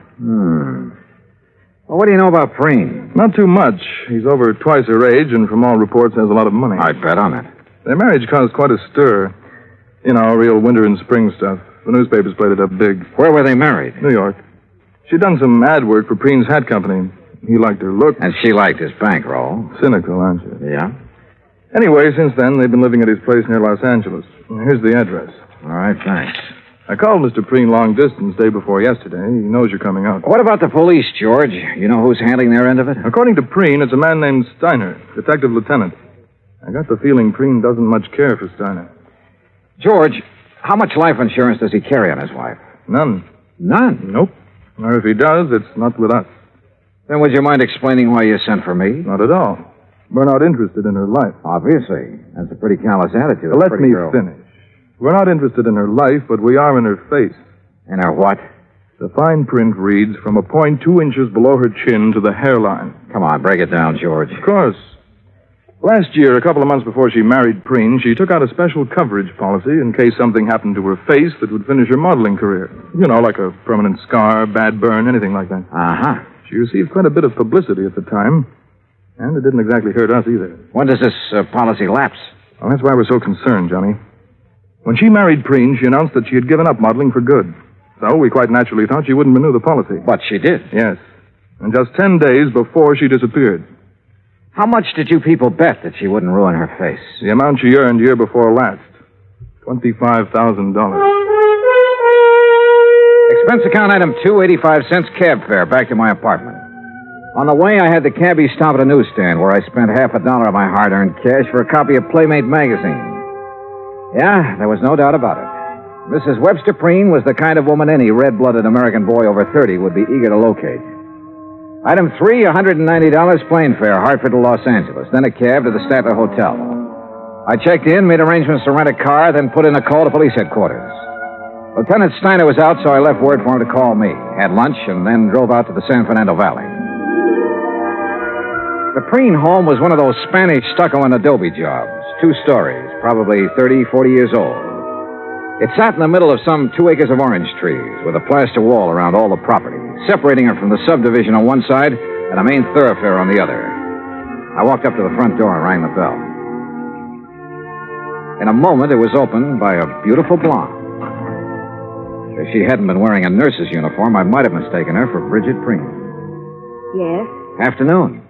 Well, what do you know about Preen? Not too much. He's over twice her age and from all reports has a lot of money. I'd bet on it. Their marriage caused quite a stir. You know, real winter and spring stuff. The newspapers played it up big. Where were they married? New York. She'd done some ad work for Preen's hat company. He liked her look. And she liked his bankroll. Cynical, aren't you? Yeah? Anyway, since then, they've been living at his place near Los Angeles. Here's the address. All right, thanks. I called Mr. Preen long distance day before yesterday. He knows you're coming out. What about the police, George? You know who's handling their end of it? According to Preen, it's a man named Steiner, detective lieutenant. I got the feeling Preen doesn't much care for Steiner. George, how much life insurance does he carry on his wife? None. None? Nope. Or if he does, it's not with us. Then would you mind explaining why you sent for me? Not at all. We're not interested in her life. Obviously. That's a pretty callous attitude. Let me finish. We're not interested in her life, but we are in her face. In her what? The fine print reads from a point 2 inches below her chin to the hairline. Come on, break it down, George. Of course. Last year, a couple of months before she married Preen, she took out a special coverage policy in case something happened to her face that would finish her modeling career. You know, like a permanent scar, bad burn, anything like that. Uh-huh. She received quite a bit of publicity at the time, and it didn't exactly hurt us either. When does this policy lapse? Well, that's why we're so concerned, Johnny. When she married Preen, she announced that she had given up modeling for good. So we quite naturally thought she wouldn't renew the policy. But she did. Yes. And just 10 days before she disappeared. How much did you people bet that she wouldn't ruin her face? The amount she earned year before last. $25,000. Expense account item 2, 85 cents cab fare back to my apartment. On the way, I had the cabbie stop at a newsstand where I spent $50 of my hard-earned cash for a copy of Playmate magazine. Yeah, there was no doubt about it. Mrs. Webster Preen was the kind of woman any red-blooded American boy over 30 would be eager to locate. Item 3, $190 plane fare, Hartford to Los Angeles, then a cab to the Statler Hotel. I checked in, made arrangements to rent a car, then put in a call to police headquarters. Lieutenant Steiner was out, so I left word for him to call me, had lunch, and then drove out to the San Fernando Valley. The Preen home was one of those Spanish stucco and adobe jobs, 2 stories, probably 30, 40 years old. It sat in the middle of some 2 acres of orange trees, with a plaster wall around all the property, separating it from the subdivision on one side and a main thoroughfare on the other. I walked up to the front door and rang the bell. In a moment, it was opened by a beautiful blonde. If she hadn't been wearing a nurse's uniform, I might have mistaken her for Bridget Preen. Yes? Afternoon.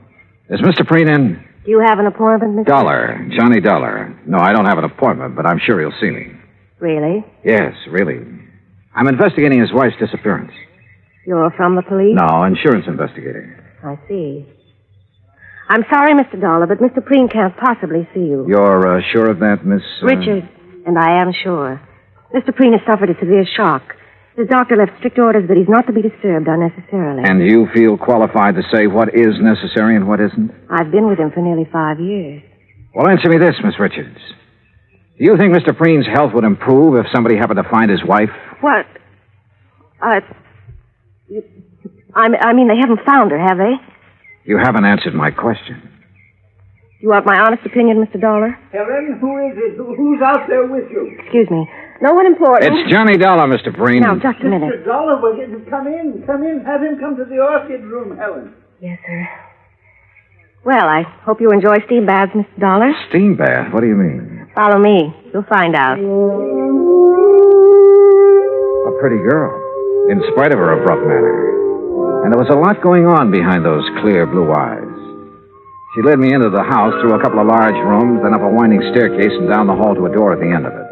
Is Mr. Preen in? Do you have an appointment, Mr. Dollar. Johnny Dollar. No, I don't have an appointment, but I'm sure he'll see me. Really? Yes, really. I'm investigating his wife's disappearance. You're from the police? No, insurance investigator. I see. I'm sorry, Mr. Dollar, but Mr. Preen can't possibly see you. You're sure of that, Miss... Richard, and I am sure. Mr. Preen has suffered a severe shock. His doctor left strict orders that he's not to be disturbed unnecessarily. And you feel qualified to say what is necessary and what isn't? I've been with him for nearly 5 years. Well, answer me this, Miss Richards. Do you think Mr. Preen's health would improve if somebody happened to find his wife? What? I mean, they haven't found her, have they? You haven't answered my question. You want my honest opinion, Mr. Dollar? Helen, who is it? Who's out there with you? Excuse me. No one important. It's Johnny Dollar, Mr. Breen. Now, just a minute. Mr. Dollar, will you come in? Come in. Have him come to the orchid room, Helen. Yes, sir. Well, I hope you enjoy steam baths, Mr. Dollar. Steam bath? What do you mean? Follow me. You'll find out. A pretty girl, in spite of her abrupt manner. And there was a lot going on behind those clear blue eyes. She led me into the house, through a couple of large rooms, then up a winding staircase and down the hall to a door at the end of it.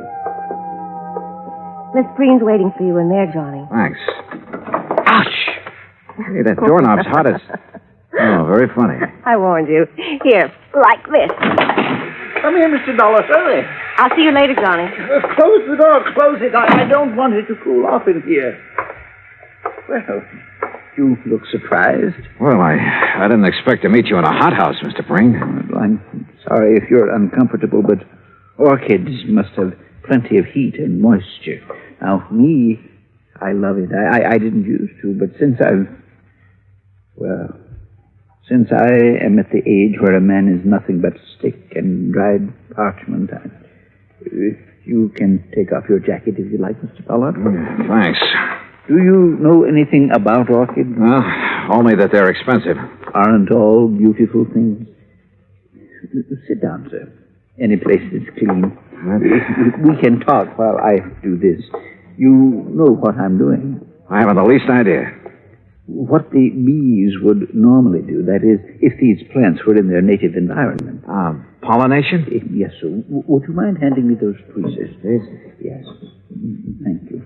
Miss Green's waiting for you in there, Johnny. Thanks. Ouch! Hey, that doorknob's hot as... Oh, very funny. I warned you. Here, like this. Come here, Mr. Dollar. Hurry. I'll see you later, Johnny. Close the door. Close it. I don't want it to cool off in here. Well, you look surprised. Well, I didn't expect to meet you in a hothouse, Mr. Breen. Well, I'm sorry if you're uncomfortable, but orchids must have plenty of heat and moisture. Now, me, I love it. I didn't used to, but since I am at the age where a man is nothing but stick and dried parchment, you can take off your jacket if you like, Mr. Pollard. Thanks. Do you know anything about orchids? Well, only that they're expensive. Aren't all beautiful things? Sit down, sir. Any place that's clean. We can talk while I do this. You know what I'm doing. I haven't the least idea. What the bees would normally do, that is, if these plants were in their native environment. Pollination? Yes, sir. Would you mind handing me those tweezers, please? Yes. Thank you.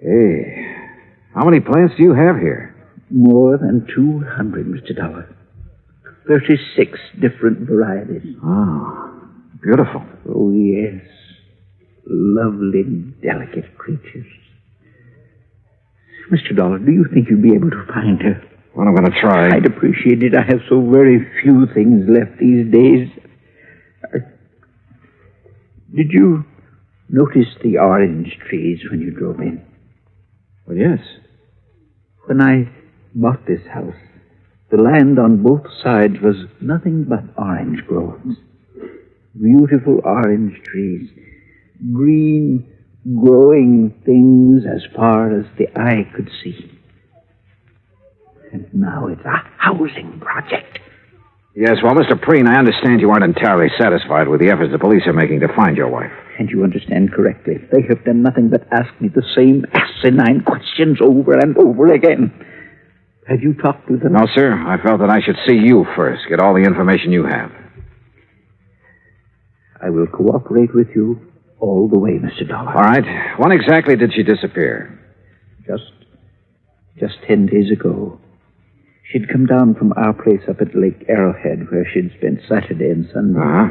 Hey, how many plants do you have here? More than 200, Mr. Dollar. 36 different varieties. Oh, beautiful. Oh, yes. Lovely, delicate creatures. Mr. Dollar, do you think you'd be able to find her? Well, I'm going to try. I'd appreciate it. I have so very few things left these days. Did you notice the orange trees when you drove in? Well, yes. When I bought this house, the land on both sides was nothing but orange groves. Beautiful orange trees. Green, growing things as far as the eye could see. And now it's a housing project. Yes, well, Mr. Preen, I understand you aren't entirely satisfied with the efforts the police are making to find your wife. And you understand correctly. They have done nothing but ask me the same asinine questions over and over again. Have you talked to them? No, sir. I felt that I should see you first, get all the information you have. I will cooperate with you all the way, Mr. Dollar. All right. When exactly did she disappear? Just 10 days ago. She'd come down from our place up at Lake Arrowhead, where she'd spent Saturday and Sunday. Uh-huh.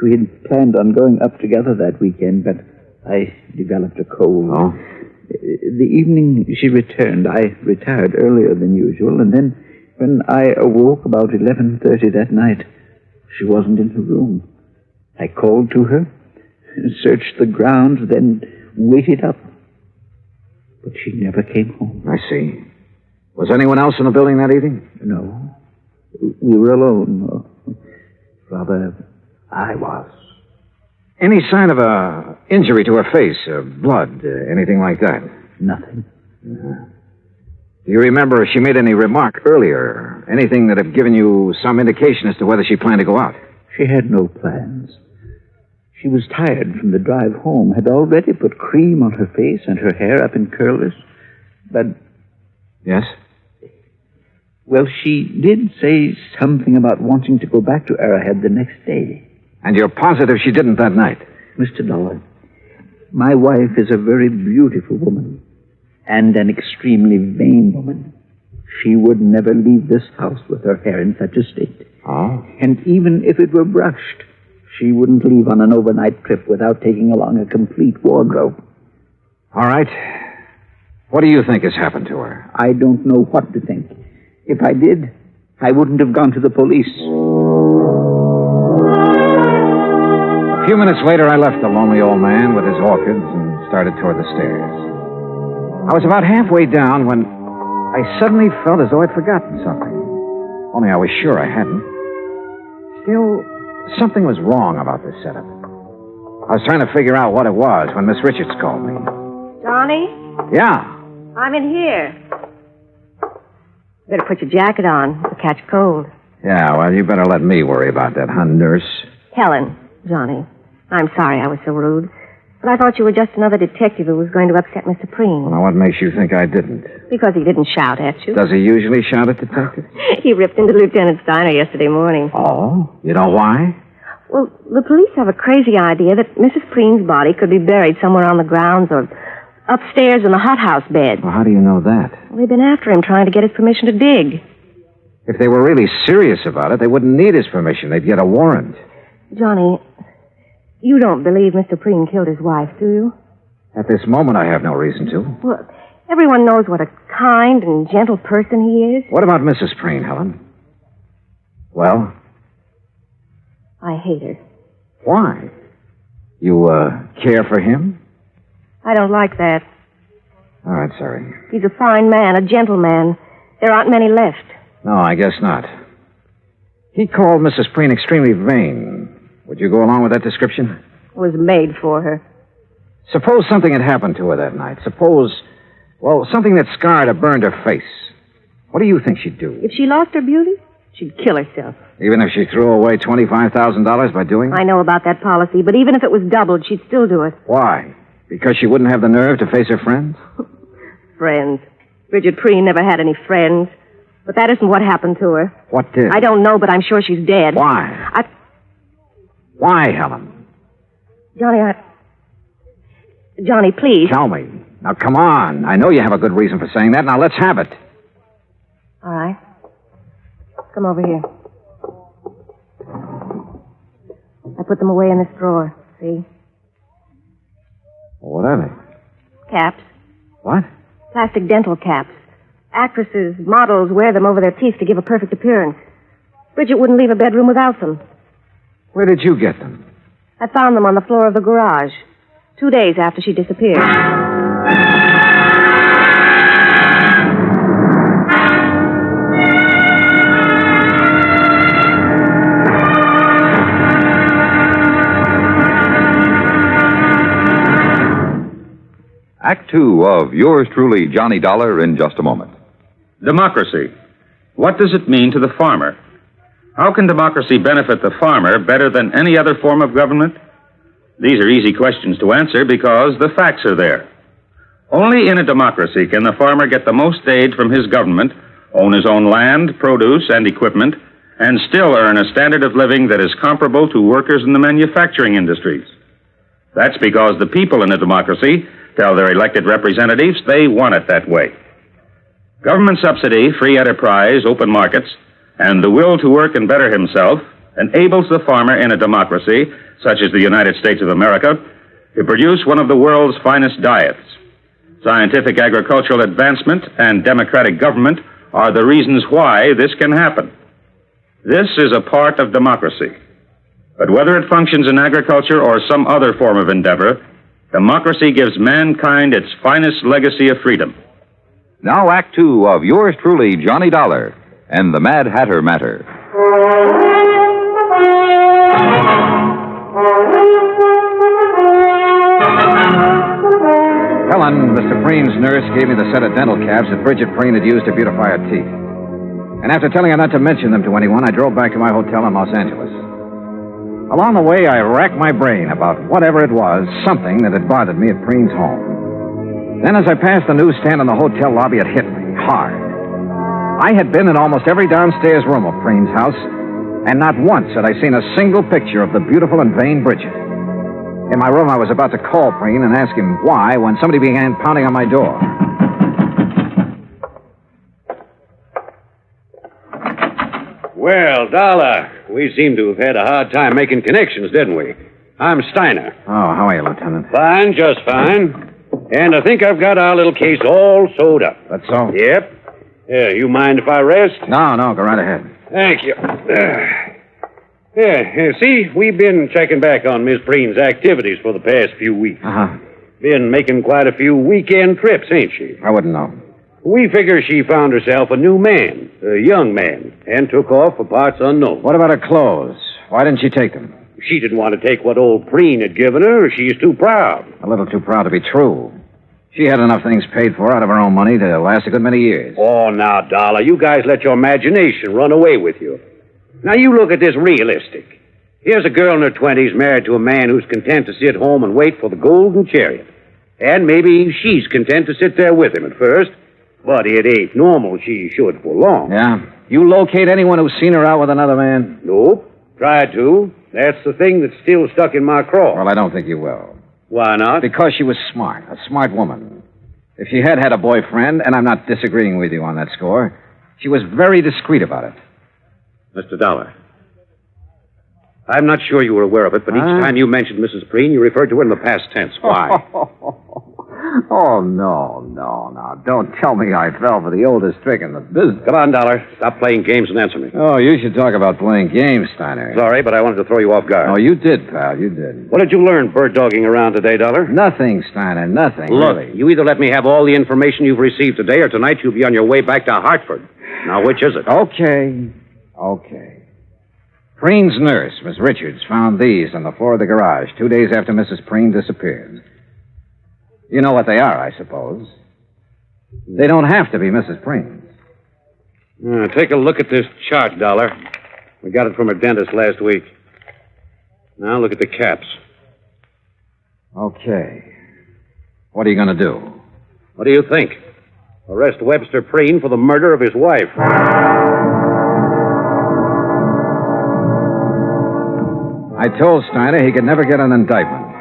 We had planned on going up together that weekend, but I developed a cold. Oh? The evening she returned, I retired earlier than usual, and then when I awoke about 11:30 that night, she wasn't in her room. I called to her, searched the grounds, then waited up. But she never came home. I see. Was anyone else in the building that evening? No. We were alone. Rather, I was. Any sign of a injury to her face, blood, anything like that? Nothing. Do you remember if she made any remark earlier? Anything that had given you some indication as to whether she planned to go out? She had no plans. She was tired from the drive home, had already put cream on her face and her hair up in curlers. But... Yes? Well, she did say something about wanting to go back to Arrowhead the next day. And you're positive she didn't that night? Mr. Dollar, my wife is a very beautiful woman and an extremely vain woman. She would never leave this house with her hair in such a state. Oh? And even if it were brushed, she wouldn't leave on an overnight trip without taking along a complete wardrobe. All right. What do you think has happened to her? I don't know what to think. If I did, I wouldn't have gone to the police. A few minutes later, I left the lonely old man with his orchids and started toward the stairs. I was about halfway down when I suddenly felt as though I'd forgotten something. Only I was sure I hadn't. Still, something was wrong about this setup. I was trying to figure out what it was when Miss Richards called me. Johnny, Yeah. I'm in here. Better put your jacket on. You'll catch cold. Yeah, well, you better let me worry about that, huh, nurse? Helen, Johnny, I'm sorry I was so rude. But I thought you were just another detective who was going to upset Mr. Preen. Well, what makes you think I didn't? Because he didn't shout at you. Does he usually shout at detectives? He ripped into Lieutenant Steiner yesterday morning. Oh? You know why? Well, the police have a crazy idea that Mrs. Preen's body could be buried somewhere on the grounds or upstairs in the hothouse bed. Well, how do you know that? Well, they've been after him trying to get his permission to dig. If they were really serious about it, they wouldn't need his permission. They'd get a warrant. Johnny, you don't believe Mr. Preen killed his wife, do you? At this moment, I have no reason to. Well, everyone knows what a kind and gentle person he is. What about Mrs. Preen, Helen? Well? I hate her. Why? You, care for him? I don't like that. All right, sorry. He's a fine man, a gentleman. There aren't many left. No, I guess not. He called Mrs. Preen extremely vain. Would you go along with that description? It was made for her. Suppose something had happened to her that night. Suppose, well, something that scarred or burned her face. What do you think she'd do? If she lost her beauty, she'd kill herself. Even if she threw away $25,000 by doing it? I know about that policy, but even if it was doubled, she'd still do it. Why? Because she wouldn't have the nerve to face her friends? Friends. Bridget Preen never had any friends. But that isn't what happened to her. What did? I don't know, but I'm sure she's dead. Why? Why, Helen? Johnny, please. Tell me. Now, come on. I know you have a good reason for saying that. Now, let's have it. All right. Come over here. I put them away in this drawer. See? What are they? Caps. What? Plastic dental caps. Actresses, models wear them over their teeth to give a perfect appearance. Bridget wouldn't leave a bedroom without them. Where did you get them? I found them on the floor of the garage 2 days after she disappeared. Act two of yours truly, Johnny Dollar, in just a moment. Democracy. What does it mean to the farmer? How can democracy benefit the farmer better than any other form of government? These are easy questions to answer because the facts are there. Only in a democracy can the farmer get the most aid from his government, own his own land, produce, and equipment, and still earn a standard of living that is comparable to workers in the manufacturing industries. That's because the people in a democracy tell their elected representatives they want it that way. Government subsidy, free enterprise, open markets, and the will to work and better himself enables the farmer in a democracy, such as the United States of America, to produce one of the world's finest diets. Scientific agricultural advancement and democratic government are the reasons why this can happen. This is a part of democracy. But whether it functions in agriculture or some other form of endeavor, democracy gives mankind its finest legacy of freedom. Now, Act two of yours truly, Johnny Dollar, and the Mad Hatter Matter. Helen, Mr. Preen's nurse, gave me the set of dental caps that Bridget Preen had used to beautify her teeth. And after telling her not to mention them to anyone, I drove back to my hotel in Los Angeles. Along the way, I racked my brain about whatever it was, something that had bothered me at Preen's home. Then as I passed the newsstand in the hotel lobby, it hit me hard. I had been in almost every downstairs room of Preen's house, and not once had I seen a single picture of the beautiful and vain Bridget. In my room, I was about to call Preen and ask him why when somebody began pounding on my door. Well, Dollar, we seem to have had a hard time making connections, didn't we? I'm Steiner. Oh, how are you, Lieutenant? Fine, just fine. And I think I've got our little case all sewed up. That's so? Yep. You mind if I rest? No, go right ahead. Thank you. See, we've been checking back on Miss Preen's activities for the past few weeks. Uh-huh. Been making quite a few weekend trips, ain't she? I wouldn't know. We figure she found herself a new man, a young man, and took off for parts unknown. What about her clothes? Why didn't she take them? She didn't want to take what old Preen had given her. She's too proud. A little too proud to be true. She had enough things paid for out of her own money to last a good many years. Oh, now, Dollar, you guys let your imagination run away with you. Now, you look at this realistic. Here's a girl in her 20s married to a man who's content to sit home and wait for the golden chariot. And maybe she's content to sit there with him at first, but it ain't normal she should for long. Yeah? You locate anyone who's seen her out with another man? Nope. Tried to. That's the thing that's still stuck in my craw. Well, I don't think you will. Why not? Because she was smart, a smart woman. If she had a boyfriend, and I'm not disagreeing with you on that score, she was very discreet about it. Mr. Dollar, I'm not sure you were aware of it, but each time you mentioned Mrs. Preen, you referred to her in the past tense. Why? Oh, no. Don't tell me I fell for the oldest trick in the business. Come on, Dollar. Stop playing games and answer me. Oh, you should talk about playing games, Steiner. Sorry, but I wanted to throw you off guard. Oh, you did, pal. You did. What did you learn bird-dogging around today, Dollar? Nothing, Steiner. Nothing, Look, really. you either let me have all the information you've received today, or tonight you'll be on your way back to Hartford. Now, which is it? Okay. Preen's nurse, Miss Richards, found these on the floor of the garage 2 days after Mrs. Preen disappeared. You know what they are, I suppose. They don't have to be Mrs. Preen's. Take a look at this chart, Dollar. We got it from her dentist last week. Now look at the caps. Okay. What are you going to do? What do you think? Arrest Webster Preen for the murder of his wife. I told Steiner he could never get an indictment.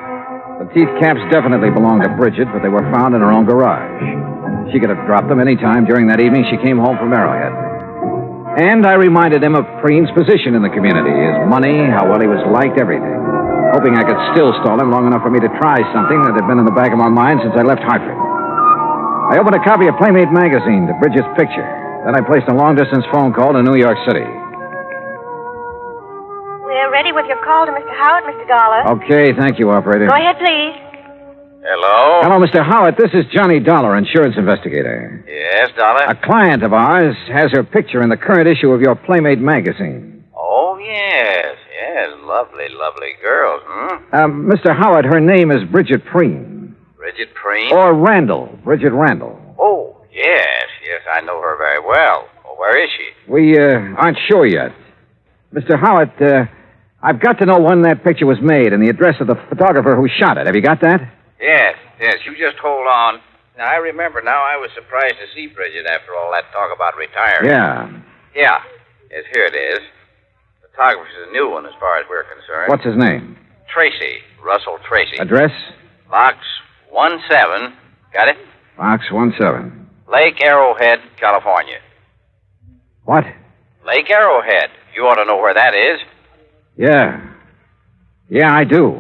The teeth caps definitely belonged to Bridget, but they were found in her own garage. She could have dropped them any time during that evening she came home from Arrowhead. And I reminded him of Preen's position in the community, his money, how well he was liked, everything. Hoping I could still stall him long enough for me to try something that had been in the back of my mind since I left Hartford. I opened a copy of Playmate magazine to Bridget's picture. Then I placed a long-distance phone call to New York City. We're ready with your call to Mr. Howard, Mr. Dollar. Okay, thank you, operator. Go ahead, please. Hello? Hello, Mr. Howard. This is Johnny Dollar, insurance investigator. Yes, Dollar? A client of ours has her picture in the current issue of your Playmate magazine. Oh, yes. Lovely girls, Mr. Howard, her name is Bridget Preen. Bridget Preen? Or Randall. Bridget Randall. Oh, yes, I know her very well. Well, where is she? We aren't sure yet. Mr. Howard, I've got to know when that picture was made and the address of the photographer who shot it. Have you got that? Yes, you just hold on. Now, I remember now I was surprised to see Bridget after all that talk about retiring. Yeah. Yes, here it is. The photographer's a new one as far as we're concerned. What's his name? Tracy. Russell Tracy. Address? Box 17. Got it? Box 17. Lake Arrowhead, California. What? Lake Arrowhead. You ought to know where that is. Yeah, I do.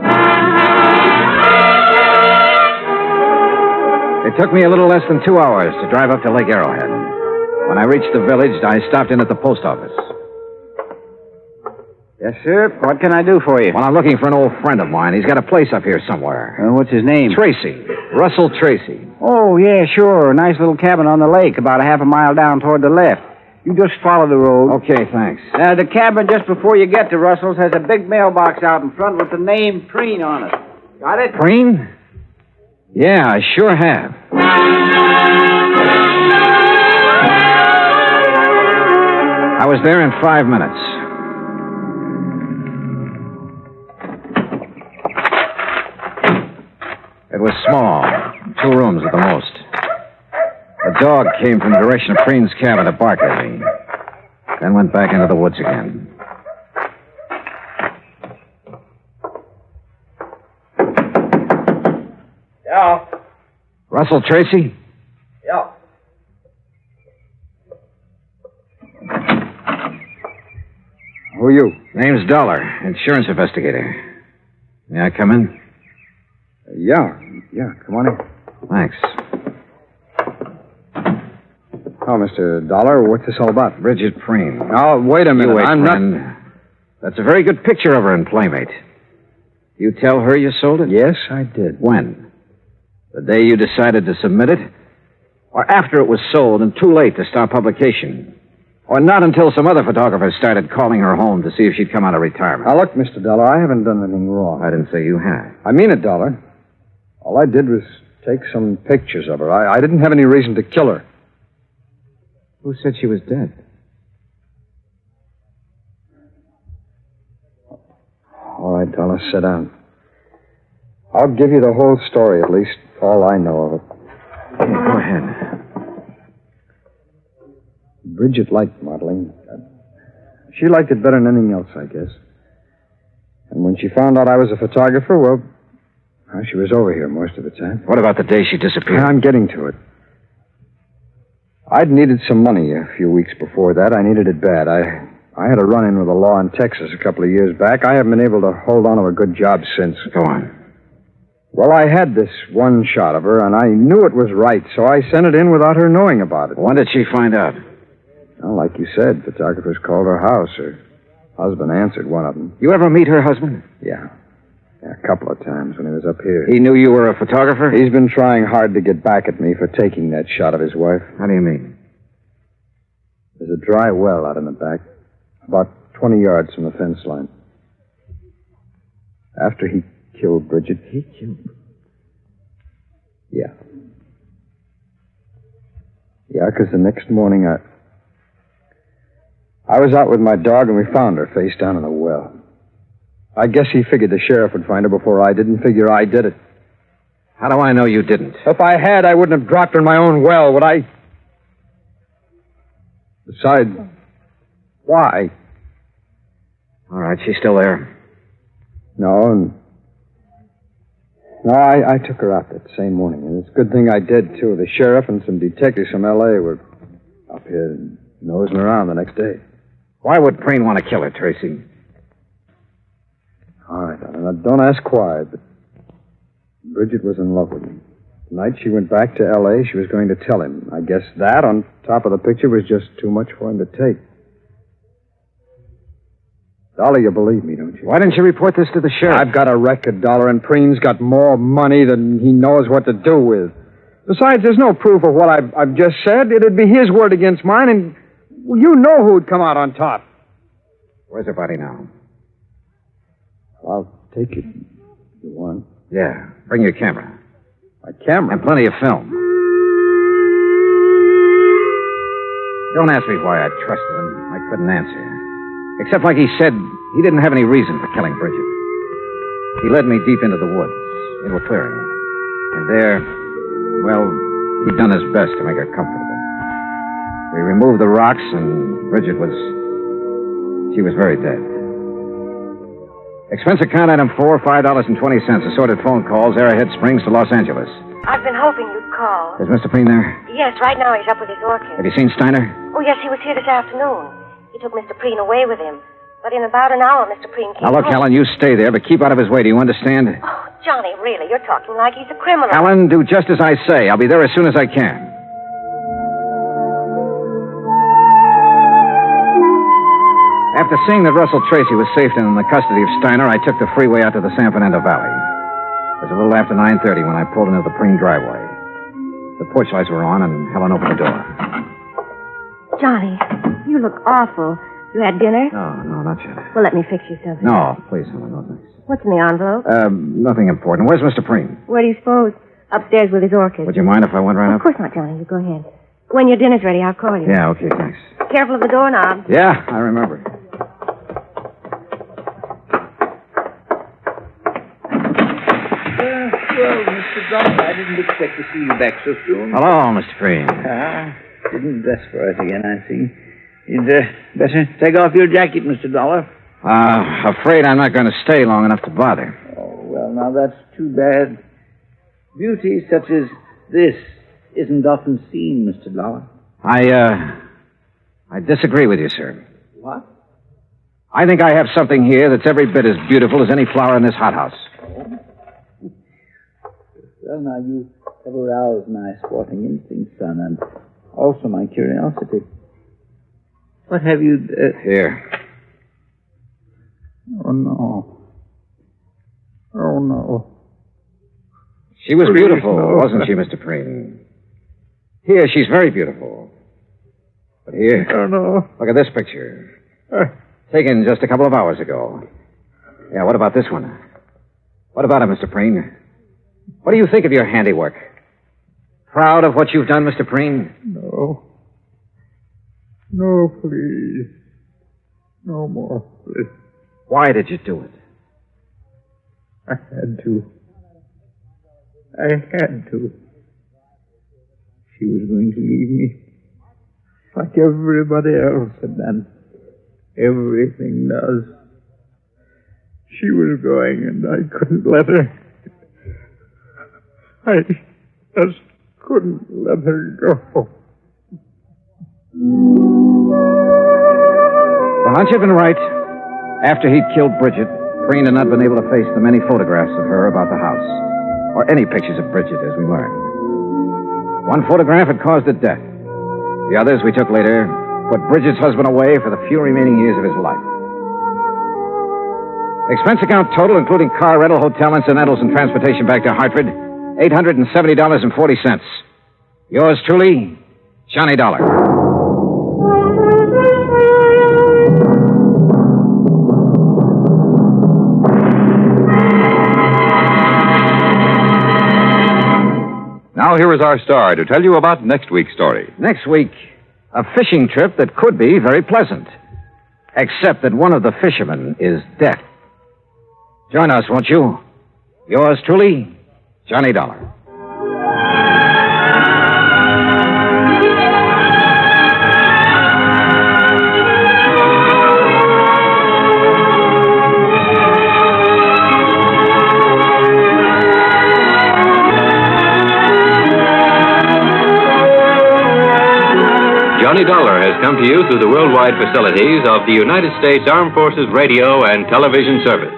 It took me a little less than 2 hours to drive up to Lake Arrowhead. When I reached the village, I stopped in at the post office. Yes, sir. What can I do for you? Well, I'm looking for an old friend of mine. He's got a place up here somewhere. What's his name? Tracy. Russell Tracy. Oh, yeah, sure. A nice little cabin on the lake, about a half a mile down toward the left. You just follow the road. Okay, thanks. The cabin just before you get to Russell's has a big mailbox out in front with the name Preen on it. Got it? Preen? Yeah, I sure have. I was there in 5 minutes. It was small, 2 rooms at the most. A dog came from the direction of Preen's cabin to bark at me, then went back into the woods again. Yeah. Russell Tracy? Yeah. Who are you? Name's Dollar, insurance investigator. May I come in? Yeah, come on in. Thanks. Oh, Mr. Dollar, what's this all about? Bridget Preen. Oh, wait a minute. You wait, I'm friend. not... That's a very good picture of her in Playmate. You tell her you sold it? Yes, I did. When? The day you decided to submit it? Or after it was sold and too late to start publication? Or not until some other photographers started calling her home to see if she'd come out of retirement? Now, look, Mr. Dollar, I haven't done anything wrong. I didn't say you had. I mean it, Dollar. All I did was take some pictures of her. I didn't have any reason to kill her. Who said she was dead? All right, Dollar, sit down. I'll give you the whole story, at least all I know of it. Go ahead. Bridget liked modeling. She liked it better than anything else, I guess. And when she found out I was a photographer, well, she was over here most of the time. What about the day she disappeared? I'm getting to it. I'd needed some money a few weeks before that. I needed it bad. I had a run-in with the law in Texas a couple of years back. I haven't been able to hold on to a good job since. Go on. Well, I had this one shot of her, and I knew it was right, so I sent it in without her knowing about it. When did she find out? Well, like you said, photographers called her house. Her husband answered one of them. You ever meet her husband? Yeah, a couple of times when he was up here. He knew you were a photographer? He's been trying hard to get back at me for taking that shot of his wife. How do you mean? There's a dry well out in the back, about 20 yards from the fence line. After he killed Bridget. He killed? Yeah. Yeah, because the next morning I was out with my dog and we found her face down in the well. I guess he figured the sheriff would find her before I did, and figure I did it. How do I know you didn't? If I had, I wouldn't have dropped her in my own well, would I? Besides, why? All right, she's still there. No, I took her out that same morning, and it's a good thing I did, too. The sheriff and some detectives from L.A. were up here nosing around the next day. Why would Preen want to kill her, Tracy? All right, now, don't ask why, but Bridget was in love with me. The night she went back to L.A., she was going to tell him. I guess that, on top of the picture, was just too much for him to take. Dolly, you believe me, don't you? Why didn't you report this to the sheriff? I've got a record, Dollar, and Preen's got more money than he knows what to do with. Besides, there's no proof of what I've just said. It'd be his word against mine, and you know who'd come out on top. Where's her body now? I'll take it if you want. Yeah, bring your camera. My camera? And plenty of film. Don't ask me why I trusted him. I couldn't answer. Except, like he said, he didn't have any reason for killing Bridget. He led me deep into the woods, into a clearing. And there, well, he'd done his best to make her comfortable. We removed the rocks, and Bridget she was very dead. Expense account item 4, $5.20. Assorted phone calls, Arrowhead Springs to Los Angeles. I've been hoping you'd call. Is Mr. Preen there? Yes, right now he's up with his orchid. Have you seen Steiner? Oh, yes, he was here this afternoon. He took Mr. Preen away with him. But in about an hour, Mr. Preen came Now, look, home. Helen, you stay there, but keep out of his way. Do you understand? Oh, Johnny, really, you're talking like he's a criminal. Helen, do just as I say. I'll be there as soon as I can. After seeing that Russell Tracy was safe and in the custody of Steiner, I took the freeway out to the San Fernando Valley. It was a little after 9:30 when I pulled into the Preen driveway. The porch lights were on, and Helen opened the door. Johnny, you look awful. You had dinner? No, not yet. Well, let me fix you something. No, please, Helen, no thanks. What's in the envelope? Nothing important. Where's Mr. Preen? Where do you suppose? Upstairs with his orchid. Would you mind if I went right Of up? course not, Johnny. You go ahead. When your dinner's ready, I'll call you. Yeah, okay, thanks. Careful of the doorknob. Yeah, I remember. Well, Mr. Dollar, I didn't expect to see you back so soon. Hello, Mr. Preen. Didn't dress for us again, I see. You'd better take off your jacket, Mr. Dollar. Afraid I'm not going to stay long enough to bother. Oh, well, now that's too bad. Beauty such as this isn't often seen, Mr. Dollar. I disagree with you, sir. What? I think I have something here that's every bit as beautiful as any flower in this hothouse. Well, now, you have aroused my sporting instincts, son, and also my curiosity. What have you... Here. Oh, no. Oh, no. She was Please, beautiful, no. wasn't she, Mr. Preen? Here, she's very beautiful. But here, Oh, no. look at this picture. Taken just a couple of hours ago. Yeah, what about this one? What about it, Mr. Preen? What do you think of your handiwork? Proud of what you've done, Mr. Preen? No. No, please. No more, please. Why did you do it? I had to. I had to. She was going to leave me. Like everybody else had done. Everything does. She was going, and I couldn't let her. I just couldn't let her go. The hunch had been right. After he'd killed Bridget, Preen had not been able to face the many photographs of her about the house, or any pictures of Bridget, as we learned. One photograph had caused her death. The others we took later put Bridget's husband away for the few remaining years of his life. Expense account total, including car rental, hotel incidentals, and transportation back to Hartford, $870.40. Yours truly, Johnny Dollar. Now here is our star to tell you about next week's story. Next week, a fishing trip that could be very pleasant, except that one of the fishermen is deaf. Join us, won't you? Yours truly, Johnny Dollar. Johnny Dollar has come to you through the worldwide facilities of the United States Armed Forces Radio and Television Service.